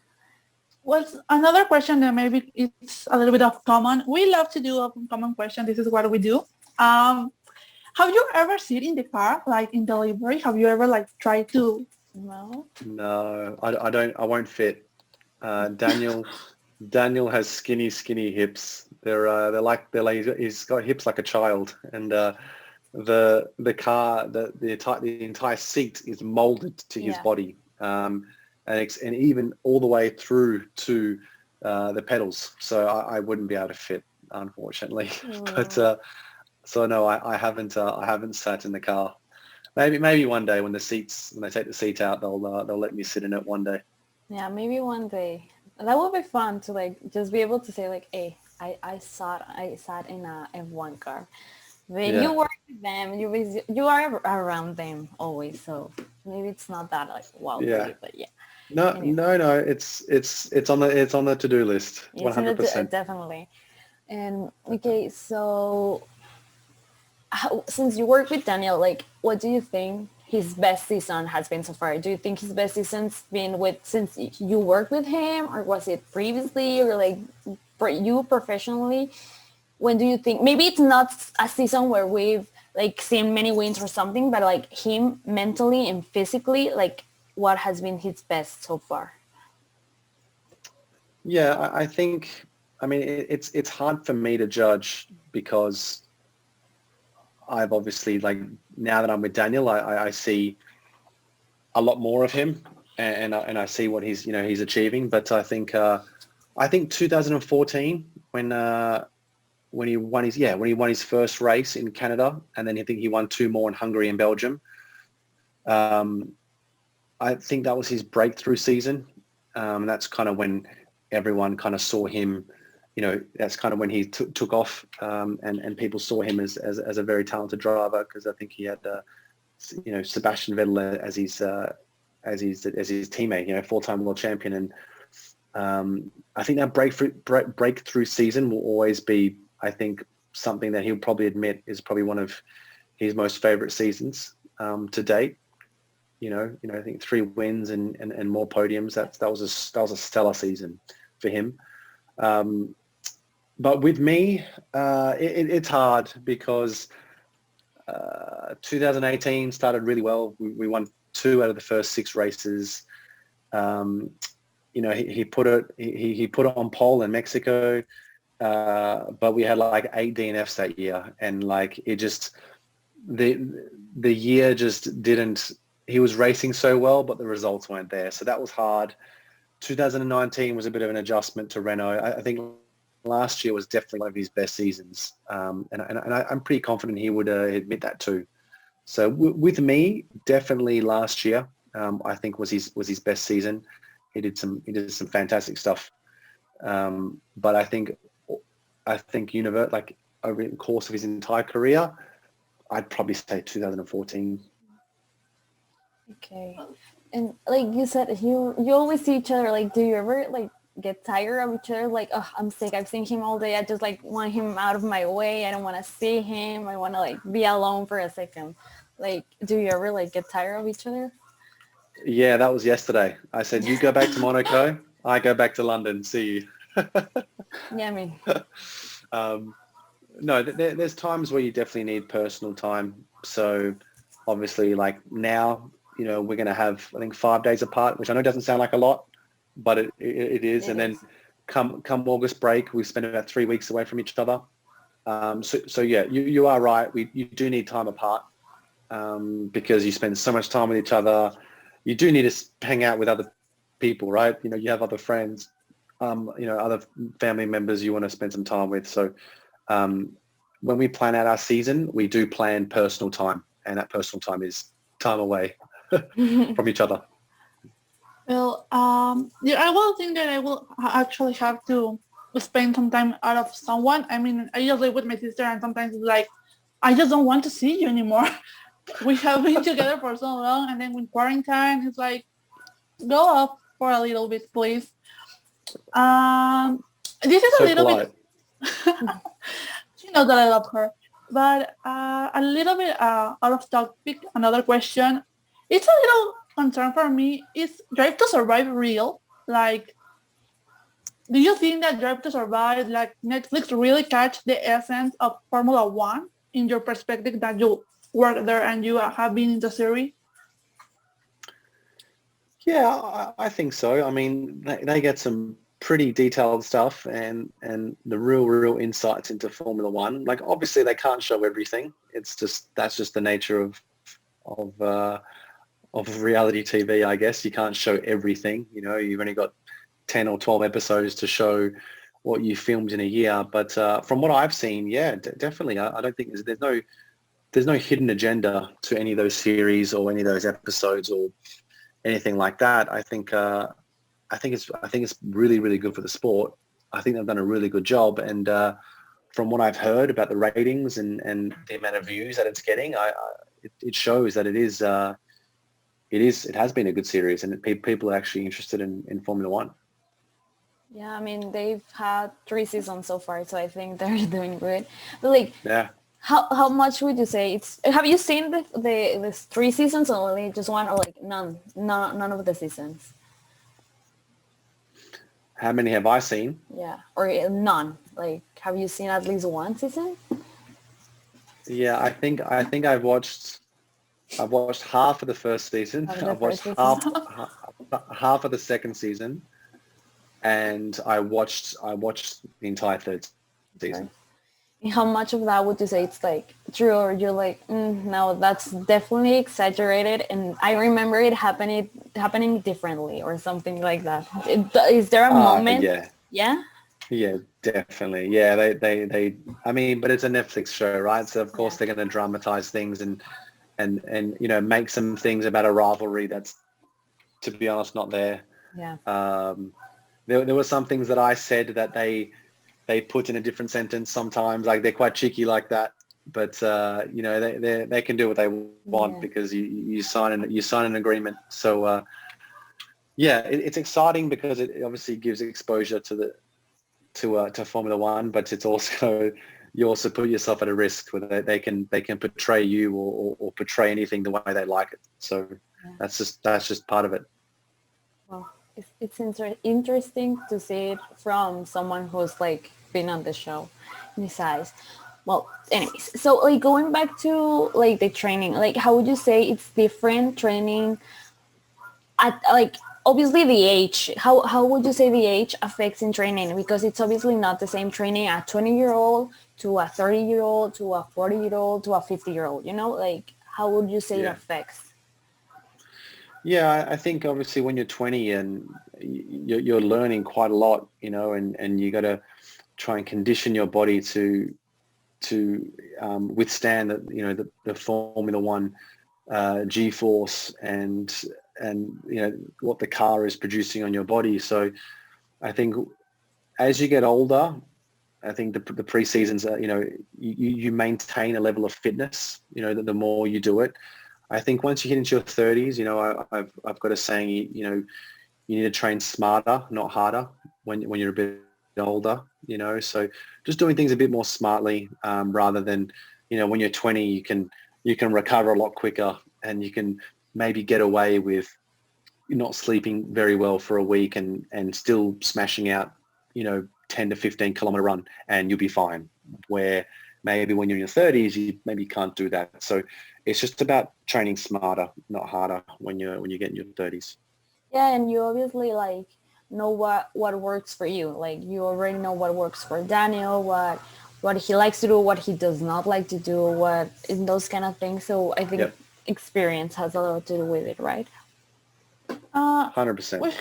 Well, another question that maybe it's a little bit of common. We love to do a common question. This is what we do. Have you ever sit in the car, like in delivery? Have you ever like tried to? No, I don't. I won't fit. Daniel has skinny hips. They're like he's got hips like a child, and the car, the entire seat is molded to his body. And even all the way through to the pedals. So I wouldn't be able to fit, unfortunately. But so no, I haven't sat in the car. Maybe one day when they take the seat out, they'll let me sit in it one day. Yeah, maybe one day. That would be fun to like just be able to say like, hey, I sat in a F1 car. But you work with them, you are around them always, so maybe it's not that like wow, but yeah. No, it's on the to-do list, 100%. Definitely. And okay, so since you work with Daniel, like, what do you think his best season has been so far? Do you think his best season's been since you worked with him, or was it previously, or like for you professionally? When do you think, maybe it's not a season where we've like seen many wins or something, but like him mentally and physically, like what has been his best so far? Yeah, I think, I mean, it's hard for me to judge because I've obviously, like, now that I'm with Daniel, I see a lot more of him, and I see what he's achieving. But I think 2014 when he won his first race in Canada, and then I think he won 2 more in Hungary and Belgium. I think that was his breakthrough season. That's kind of when everyone kind of saw him, that's kind of when he took off, and people saw him as a very talented driver, because I think he had, Sebastian Vettel as his teammate, 4-time world champion. And I think that breakthrough season will always be, I think, something that he'll probably admit is probably one of his most favorite seasons to date. I think 3 wins and more podiums. That was a stellar season for him. But with me, it's hard because 2018 started really well. We won 2 out of the first 6 races. He put it on pole in Mexico, but we had like 8 DNFs that year, and like it just the year just didn't. He was racing so well, but the results weren't there. So that was hard. 2019 was a bit of an adjustment to Renault. I think last year was definitely one of his best seasons. And I'm pretty confident he would admit that too. So with me, definitely last year, I think was his best season. He did some fantastic stuff. But I think like over the course of his entire career, I'd probably say 2014. Okay. And like you said, you always see each other. Like, do you ever like get tired of each other? Like, oh, I'm sick. I've seen him all day. I just like want him out of my way. I don't want to see him. I want to like be alone for a second. Like, do you ever like get tired of each other? Yeah, that was yesterday. I said, you go back to Monaco. I go back to London. See you. Yeah, I mean. No, there's times where you definitely need personal time. So obviously, like now, we're going to have, I think, 5 days apart, which I know doesn't sound like a lot, but it is. And then come August break, we spend about 3 weeks away from each other. So yeah, you are right. You do need time apart because you spend so much time with each other. You do need to hang out with other people, right? You have other friends, other family members you want to spend some time with. So when we plan out our season, we do plan personal time, and that personal time is time away from each other. Well, I will think that I will actually have to spend some time out of someone. I mean, I just live with my sister, and sometimes it's like I just don't want to see you anymore. We have been together for so long, and then with quarantine, it's like, go off for a little bit, please. This is So a little polite. bit. She knows that I love her, but a little bit out of topic. Another question. It's a little concern for me. Is Drive to Survive real? Like, do you think that Drive to Survive, like Netflix, really catch the essence of Formula One in your perspective that you work there and you have been in the series? Yeah, I think so. I mean, they get some pretty detailed stuff and the real insights into Formula One. Like, obviously they can't show everything. That's just the nature of reality TV, I guess. You can't show everything. You know, you've only got 10 or 12 episodes to show what you filmed in a year. But from what I've seen, yeah, definitely. I don't think there's no hidden agenda to any of those series or any of those episodes or anything like that. I think it's really, really good for the sport. I think they've done a really good job. And from what I've heard about the ratings and the amount of views that it's getting, it shows that it has been a good series and people are actually interested in Formula One. Yeah, I mean, they've had 3 seasons so far, so I think they're doing good. But like, Yeah. how much would you say it's? Have you seen the 3 seasons or only just one, or like none of the seasons? How many have I seen? Yeah, or none. Like, have you seen at least one season? Yeah, I think I've watched half of the first season. I've watched half of the second season, and I watched the entire third season. And how much of that would you say it's like true, or you're like, no, that's definitely exaggerated, and I remember it happening differently or something like that? Is there a moment? Yeah, definitely. Yeah, they I mean, but it's a Netflix show, right? So of course they're going to dramatize things and you know, make some things about a rivalry that's, to be honest, not there. Yeah. There were some things that I said that they put in a different sentence sometimes. Like, they're quite cheeky like that, but you know, they can do what they want because you sign an agreement. So it's exciting because it obviously gives exposure to Formula One, but it's also, you also put yourself at a risk where they can portray you or portray anything the way they like it. So that's just part of it. Well, it's interesting to see it from someone who's like been on the show in his eyes. Well, anyways, so like going back to like the training, like how would you say it's different training at, like, obviously the age, how would you say the age affects in training? Because it's obviously not the same training a 20-year-old to a 30-year-old to a 40-year-old to a 50-year-old, you know, like how would you say it affects? Yeah, I think obviously when you're 20 and you're learning quite a lot, you know, and you got to try and condition your body to withstand the Formula One G-force and you know what the car is producing on your body. So I think as you get older, I think the pre-seasons are, you know, you maintain a level of fitness, you know, the more you do it. I think once you hit into your 30s, you know, I've got a saying, you know, you need to train smarter, not harder when you're a bit older, you know. So just doing things a bit more smartly rather than, you know, when you're 20, you can recover a lot quicker and you can maybe get away with not sleeping very well for a week and still smashing out, you know, 10 to 15 kilometer run and you'll be fine. Where maybe when you're in your 30s, you maybe can't do that. So it's just about training smarter, not harder when you get in your 30s. Yeah, and you obviously like know what works for you. Like you already know what works for Daniel, what he likes to do, what he does not like to do, what in those kind of things. So I think experience has a lot to do with it, right? 100%.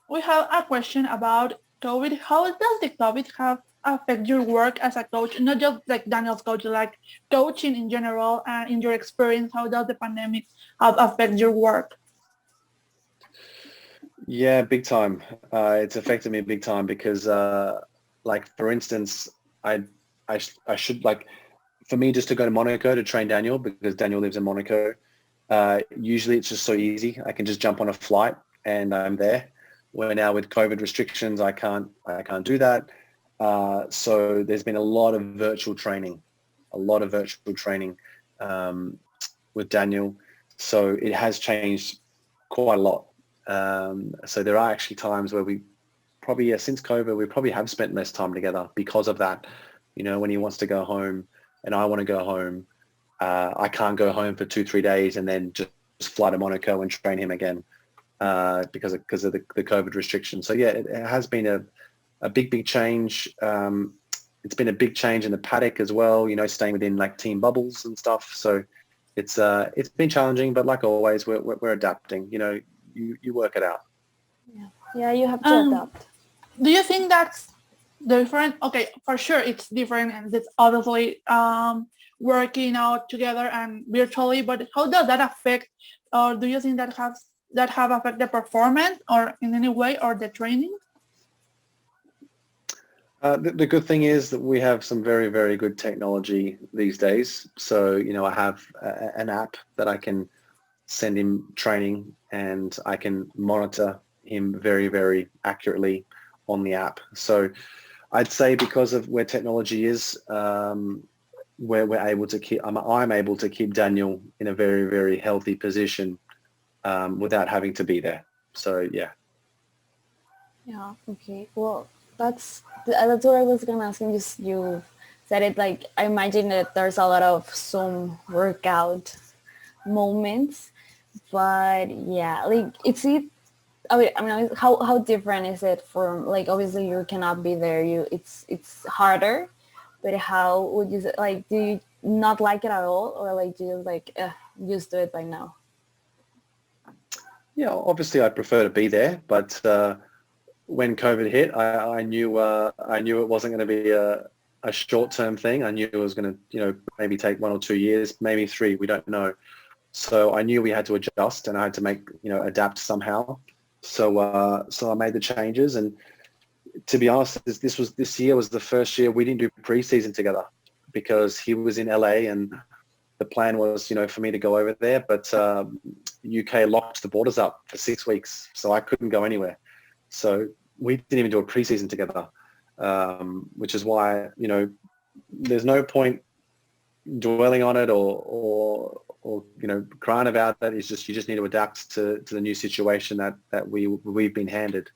We have a question about COVID. How does the COVID have affect your work as a coach? Not just like Daniel's coach, like coaching in general, and in your experience, how does the pandemic have affect your work? Yeah, big time. It's affected me big time because, like, for instance, I should, like, for me just to go to Monaco to train Daniel, because Daniel lives in Monaco, usually it's just so easy. I can just jump on a flight and I'm there. Where now with COVID restrictions, I can't do that. So there's been a lot of virtual training with Daniel. So it has changed quite a lot. So there are actually times where we probably, since COVID, we probably have spent less time together because of that. You know, when he wants to go home and I want to go home, I can't go home for 2-3 days and then just fly to Monaco and train him again because of the COVID restrictions. So yeah, it has been a big change. It's been a big change in the paddock as well, you know, staying within like team bubbles and stuff. So it's been challenging, but like always, we're adapting. You know, you work it out. Yeah, you have to adapt. Do you think that's different? Okay, for sure it's different, and it's obviously working out together and virtually. But how does that affect, or do you think that have affected the performance, or in any way, or the training? The good thing is that we have some very, very good technology these days. So, you know, I have an app that I can send him training and I can monitor him very, very accurately on the app. So I'd say because of where technology is, where we're able to keep, I'm able to keep Daniel in a very, very healthy position without having to be there. So, yeah. Yeah, okay. Well, that's what I was gonna ask you. You said it, like, I imagine that there's a lot of Zoom workout moments, but yeah, like I mean, how different is it from, like, obviously you cannot be there, it's harder, but how would you say, like, do you not like it at all, or like do you like used to it by now? Yeah, obviously I'd prefer to be there, but when COVID hit, I knew it wasn't going to be a short-term thing. I knew it was going to, you know, maybe take 1 or 2 years, maybe 3. We don't know. So I knew we had to adjust, and I had to adapt somehow. So I made the changes, and to be honest, this year was the first year we didn't do preseason together because he was in LA, and the plan was, you know, for me to go over there, but UK locked the borders up for 6 weeks, so I couldn't go anywhere. So we didn't even do a preseason together, which is why, you know, there's no point dwelling on it or you know, crying about that. It's just, you just need to adapt to the new situation that we've been handed.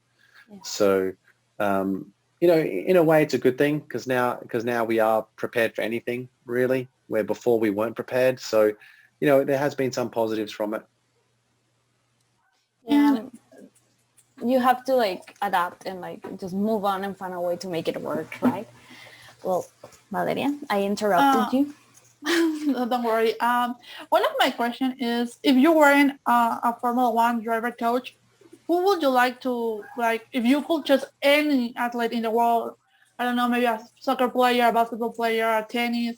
Yeah. So, you know, in a way it's a good thing because now we are prepared for anything, really, where before we weren't prepared. So, you know, there has been some positives from it. Yeah. You have to like adapt and like just move on and find a way to make it work, right? Well, Valeria, I interrupted you. No, don't worry. One of my questions is, if you weren't a Formula One driver coach, who would you like to, like, if you could choose any athlete in the world, I don't know, maybe a soccer player, a basketball player, a tennis,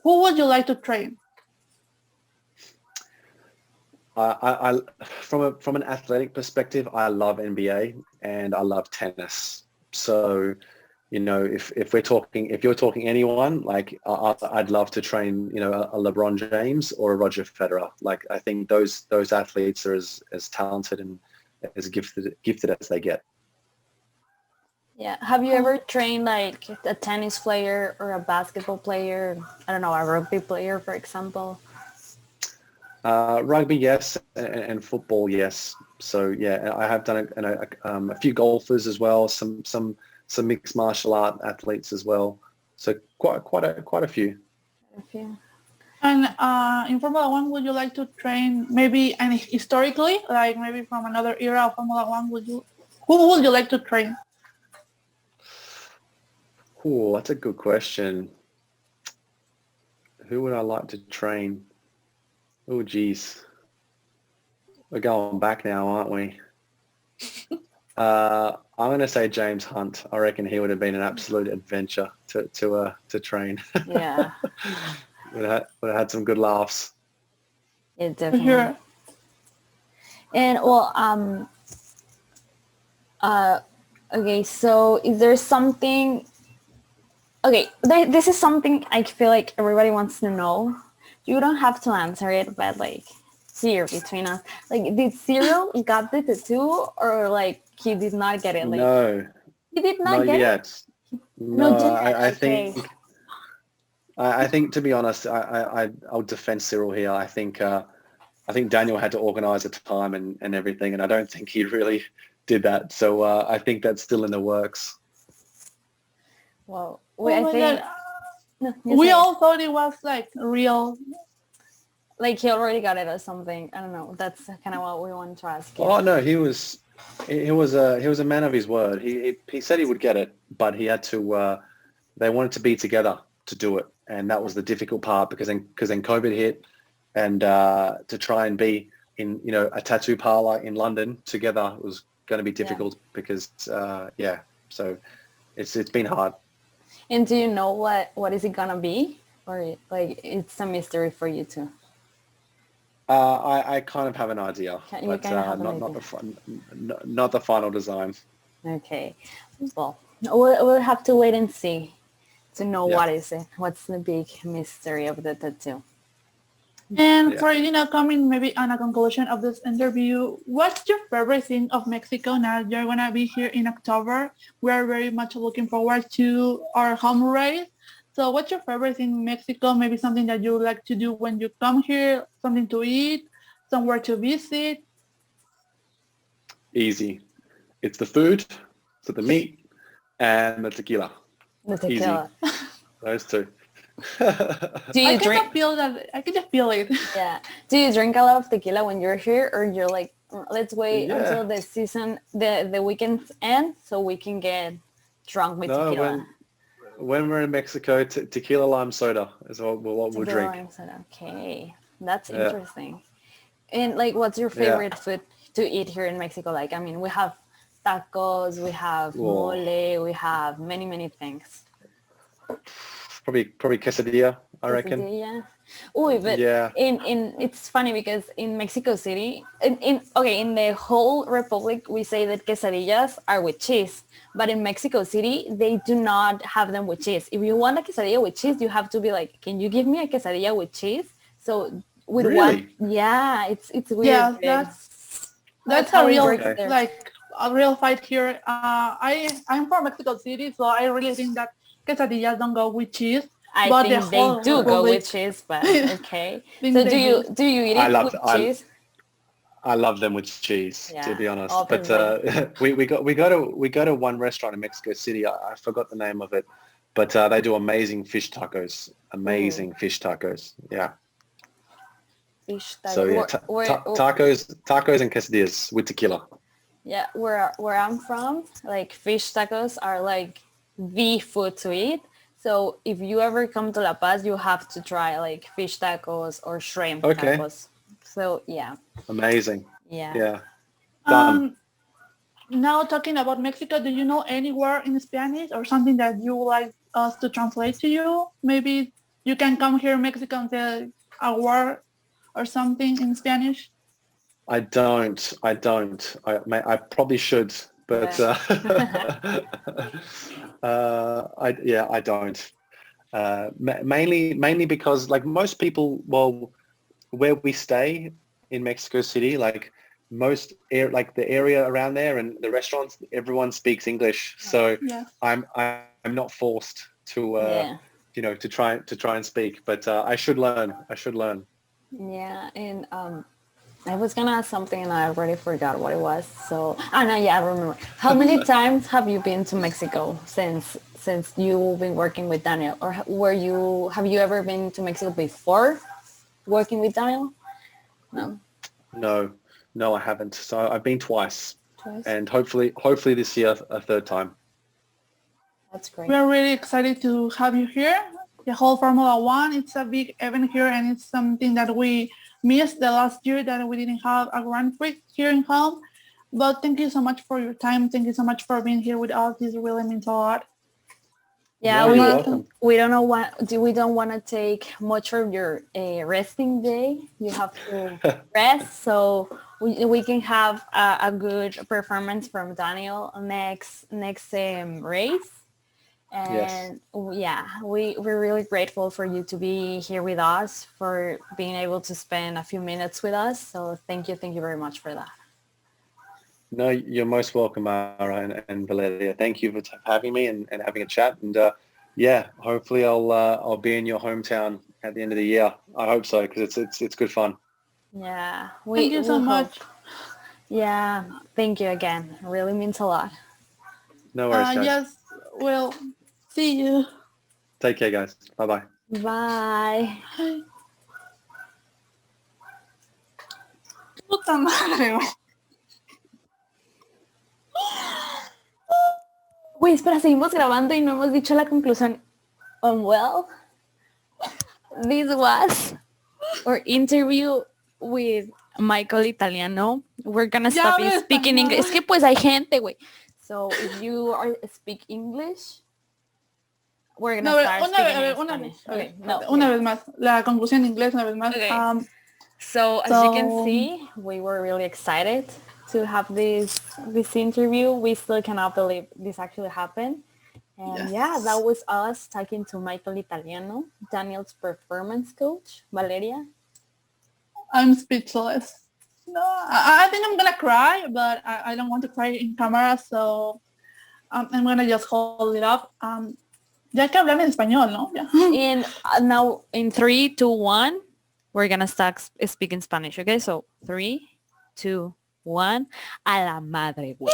who would you like to train? I from an athletic perspective, I love NBA and I love tennis. So, you know, if you're talking anyone, like I'd love to train, you know, a LeBron James or a Roger Federer. Like, I think those athletes are as talented and as gifted as they get. Yeah. Have you ever trained like a tennis player or a basketball player? I don't know, a rugby player, for example. Rugby, yes, and football, yes. So yeah, I have done a few golfers as well, some mixed martial art athletes as well. So quite a few. And in Formula One, would you like to train maybe, and historically, like maybe from another era of Formula One, who would you like to train? Oh, that's a good question. Who would I like to train? Oh, geez. We're going back now, aren't we? I'm going to say James Hunt. I reckon he would have been an absolute adventure to train. Yeah. would have had some good laughs. Yeah, definitely. Sure. And well, okay, so is there something Okay, this is something I feel like everybody wants to know. You don't have to answer it, but like here between us, like did Cyril got the tattoo or like he did not get it? Like No, he did not not get it? yet. No, No, yet. I Okay. think I think to be honest, I'll defend Cyril here. I think Daniel had to organise a time and everything, and I don't think he really did that. So I think that's still in the works. Well, Oh I my think God. no, you We say. all thought it was like real. Like he already got it or something. I don't know. That's kind of what we want to ask you. Oh no, he was a man of his word. He said he would get it, but he had to. They wanted to be together to do it, and that was the difficult part because then COVID hit, and to try and be in a tattoo parlor in London together was going to be difficult because so it's been hard. And do you know what is it gonna be, or like it's a mystery for you too? I kind of have an idea, You but kind of have an not the final design. Okay. Well, we'll have to wait and see to know Yeah. what is it. What's the big mystery of the tattoo? And Yeah. for coming maybe on a conclusion of this interview, what's your favorite thing of Mexico now? You're gonna be here in October. We are very much looking forward to our home race. So what's your favorite thing in Mexico? Maybe something that you like to do when you come here, something to eat, somewhere to visit. Easy. It's the food, so the meat, and the tequila. The tequila. Easy. Those two. Do you I can drink? just feel that. I can just feel it. Yeah. Do you drink a lot of tequila when you're here, or you're like, let's wait Yeah. until the season, the weekends end, so we can get drunk with No, tequila? when we're in Mexico, tequila lime soda is what we'll Tequila drink. lime soda. Okay, that's Yeah. interesting. And like, what's your favorite food to eat here in Mexico? Like, I mean, we have tacos, we have Whoa. mole, we have many things. Probably quesadilla, I reckon. Quesadilla. Uy, but Yeah. in it's funny because in Mexico City, in the whole republic, we say that quesadillas are with cheese, but in Mexico City, they do not have them with cheese. If you want a quesadilla with cheese, you have to be like, can you give me a quesadilla with cheese? So with Really? it's weird. Yeah, but that's how a it real works there. like a real fight here. I'm from Mexico City, so I really think that quesadillas don't go with cheese. I but think the they whole do go Republic- with cheese, but okay. think So they do you eat it with cheese? I love them with cheese, Yeah, to be honest. obviously. But we go to one restaurant in Mexico City. I forgot the name of it, but they do amazing fish tacos. Amazing fish tacos. Yeah. Fish So yeah, tacos and quesadillas with tequila. Yeah, where I'm from, like fish tacos are like the food to eat. So if you ever come to La Paz, you have to try like fish tacos or shrimp tacos. So yeah. Amazing. Yeah. Yeah. Done. Now talking about Mexico, do you know anywhere in Spanish or something that you would like us to translate to you? Maybe you can come here in Mexico and say a word or something in Spanish. I don't. I probably should, but I don't. Mainly because like most people, well, where we stay in Mexico City, like like the area around there and the restaurants, everyone speaks English. So I'm not forced to to try and speak, but I should learn. Yeah, and I was gonna ask something and I already forgot what it was. So, no, yeah, I remember. How many times have you been to Mexico since you've been working with Daniel, or have you ever been to Mexico before working with Daniel? No. No, I haven't. So I've been twice. Twice? And hopefully this year a third time. That's great. We're really excited to have you here. The whole Formula One, it's a big event here, and it's something that we missed the last year that we didn't have a Grand Prix here in home. But thank you so much for your time. Thank you so much for being here with us. This really means a lot. Yeah, No, you're welcome. we don't want to take much of your resting day. You have to rest, so we can have a good performance from Daniel next race. And we're really grateful for you to be here with us, for being able to spend a few minutes with us. So thank you very much for that. No, you're most welcome, Mara and Valeria. Thank you for having me and having a chat. And hopefully I'll be in your hometown at the end of the year. I hope so, because it's good fun. Yeah, thank you so much. Yeah, thank you again. It really means a lot. No worries, guys. Yes, well, see you. Take care, guys. Bye-bye. Bye. Puta madre, güey. Güey, espera, seguimos grabando y no hemos dicho la conclusión. Well, this was our interview with Micahel Italiano. We're gonna stop speaking English. Es que pues hay gente, güey. So if you speak English, we're gonna start speaking Spanish. Una vez más. La conclusión en inglés una vez más. Okay. So as you can see, we were really excited to have this interview. We still cannot believe this actually happened. And that was us talking to Micahel Italiano, Daniel's performance coach. Valeria? I'm speechless. No, I think I'm gonna cry, but I don't want to cry in camera, so I'm gonna just hold it up. Ya que hablan en español, ¿no? Yeah. And now in 3, 2, 1, we're gonna start speaking Spanish, okay? So 3, 2, 1, a la madre, güey.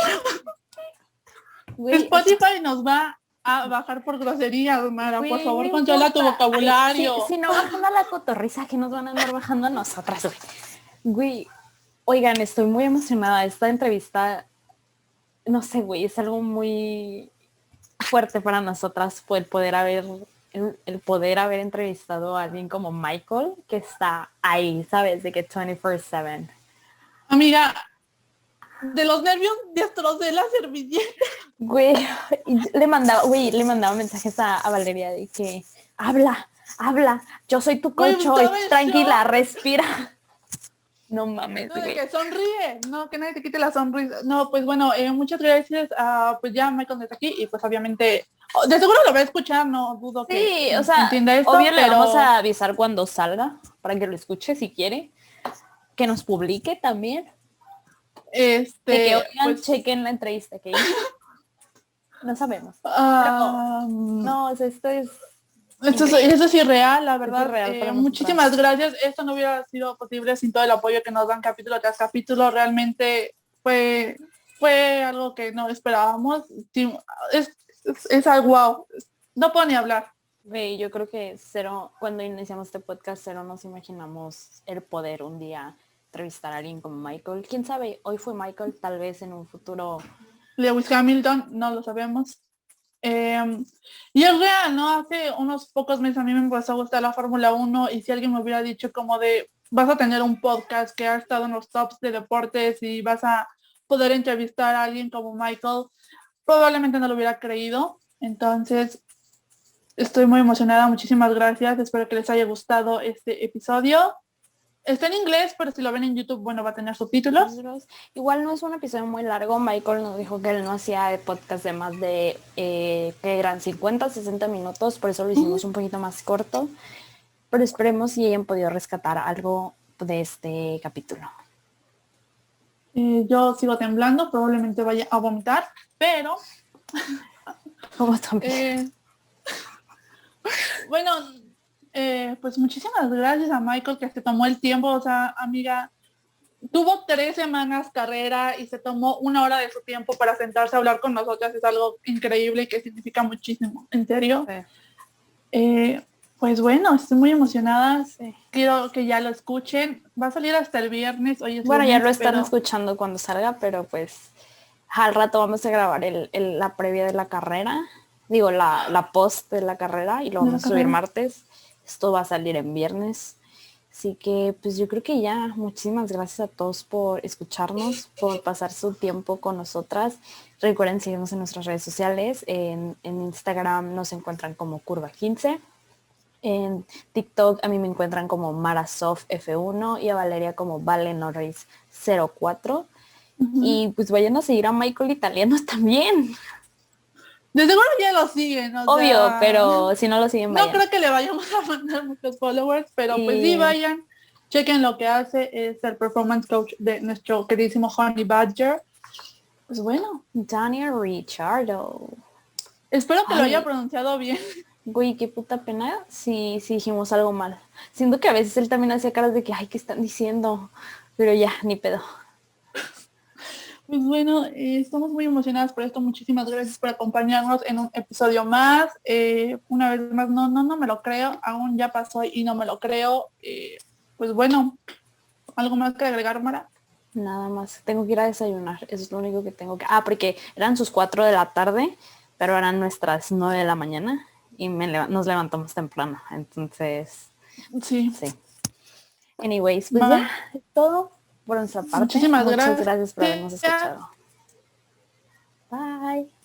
Spotify nos va a bajar por groserías, Mara. Por favor, controla tu vocabulario. Si no bajan a la cotorriza, que nos van a andar bajando a nosotras, güey. Oigan, estoy muy emocionada. Esta entrevista, no sé, güey, es algo muy fuerte para nosotras, el poder haber entrevistado a alguien como Micahel, que está ahí, ¿sabes? De que 24/7. Amiga, de los nervios destrocé la servilleta. Güey, le mandaba mensajes a Valeria de que habla, yo soy tu coach, tranquila, respira. No mames, güey. Que sonríe, no, que nadie te quite la sonrisa. No, pues bueno, muchas gracias. Pues ya Micahel está aquí y pues obviamente, de seguro lo va a escuchar, no dudo que entienda esto. Obvio le vamos a avisar cuando salga, para que lo escuche si quiere, que nos publique también. De que oigan, pues, chequen la entrevista que hizo. No sabemos. No, eso es irreal, la verdad. Muchísimas gracias. Esto no hubiera sido posible sin todo el apoyo que nos dan capítulo tras capítulo. Realmente fue algo que no esperábamos. Es algo wow. No puedo ni hablar. Yo creo que cuando iniciamos este podcast, cero nos imaginamos el poder un día entrevistar a alguien como Micahel. ¿Quién sabe? Hoy fue Micahel, tal vez en un futuro Lewis Hamilton, no lo sabemos. Y es real, ¿no? Hace unos pocos meses a mí me empezó a gustar la Fórmula 1 y si alguien me hubiera dicho como de vas a tener un podcast que ha estado en los tops de deportes y vas a poder entrevistar a alguien como Micahel, probablemente no lo hubiera creído. Entonces estoy muy emocionada, muchísimas gracias, espero que les haya gustado este episodio. Está en inglés, pero si lo ven en YouTube, bueno, va a tener subtítulos. Igual no es un episodio muy largo. Micahel nos dijo que él no hacía podcast de más de, que eran 50, 60 minutos, por eso lo hicimos un poquito más corto. Pero esperemos si hayan podido rescatar algo de este capítulo. Yo sigo temblando, probablemente vaya a vomitar, pero... ¿Cómo también? Bueno... pues muchísimas gracias a Micahel que se tomó el tiempo, o sea, amiga, tuvo 3 semanas carrera y se tomó 1 hora de su tiempo para sentarse a hablar con nosotras, es algo increíble y que significa muchísimo, en serio. Sí. Pues bueno, estoy muy emocionada, quiero que ya lo escuchen, va a salir hasta el viernes, hoy es lunes, ya lo están escuchando cuando salga, pero pues al rato vamos a grabar la previa de la carrera, digo la post de la carrera y lo vamos a subir martes. Esto va a salir en viernes. Así que pues yo creo que ya. Muchísimas gracias a todos por escucharnos, por pasar su tiempo con nosotras. Recuerden seguirnos en nuestras redes sociales. En Instagram nos encuentran como CURVA15. En TikTok a mí me encuentran como MaraSoftF1 y a Valeria como ValeNorris04. Y pues vayan a seguir a Micahel Italiano también. De seguro ya lo siguen, Obvio, sea, pero si no lo siguen, vayan. no creo que le vayamos a mandar muchos followers, pero pues sí, vayan, chequen lo que hace, es el performance coach de nuestro queridísimo Honey Badger. Pues bueno. Daniel Ricciardo. Espero que lo haya pronunciado bien. Güey, qué puta pena si dijimos algo mal. Siento que a veces él también hacía caras de que, ay, ¿qué están diciendo? Pero ya, ni pedo. Pues bueno, estamos muy emocionadas por esto. Muchísimas gracias por acompañarnos en un episodio más. Una vez más, no me lo creo. Aún ya pasó y no me lo creo. Pues bueno, ¿algo más que agregar, Mara? Nada más. Tengo que ir a desayunar. Eso es lo único que tengo que... porque eran sus 4 de la tarde, pero eran nuestras 9 de la mañana y nos levantamos temprano. Entonces, sí. Anyways, pues ya, es todo por nuestra parte. Muchísimas Muchas gracias por habernos escuchado. Bye.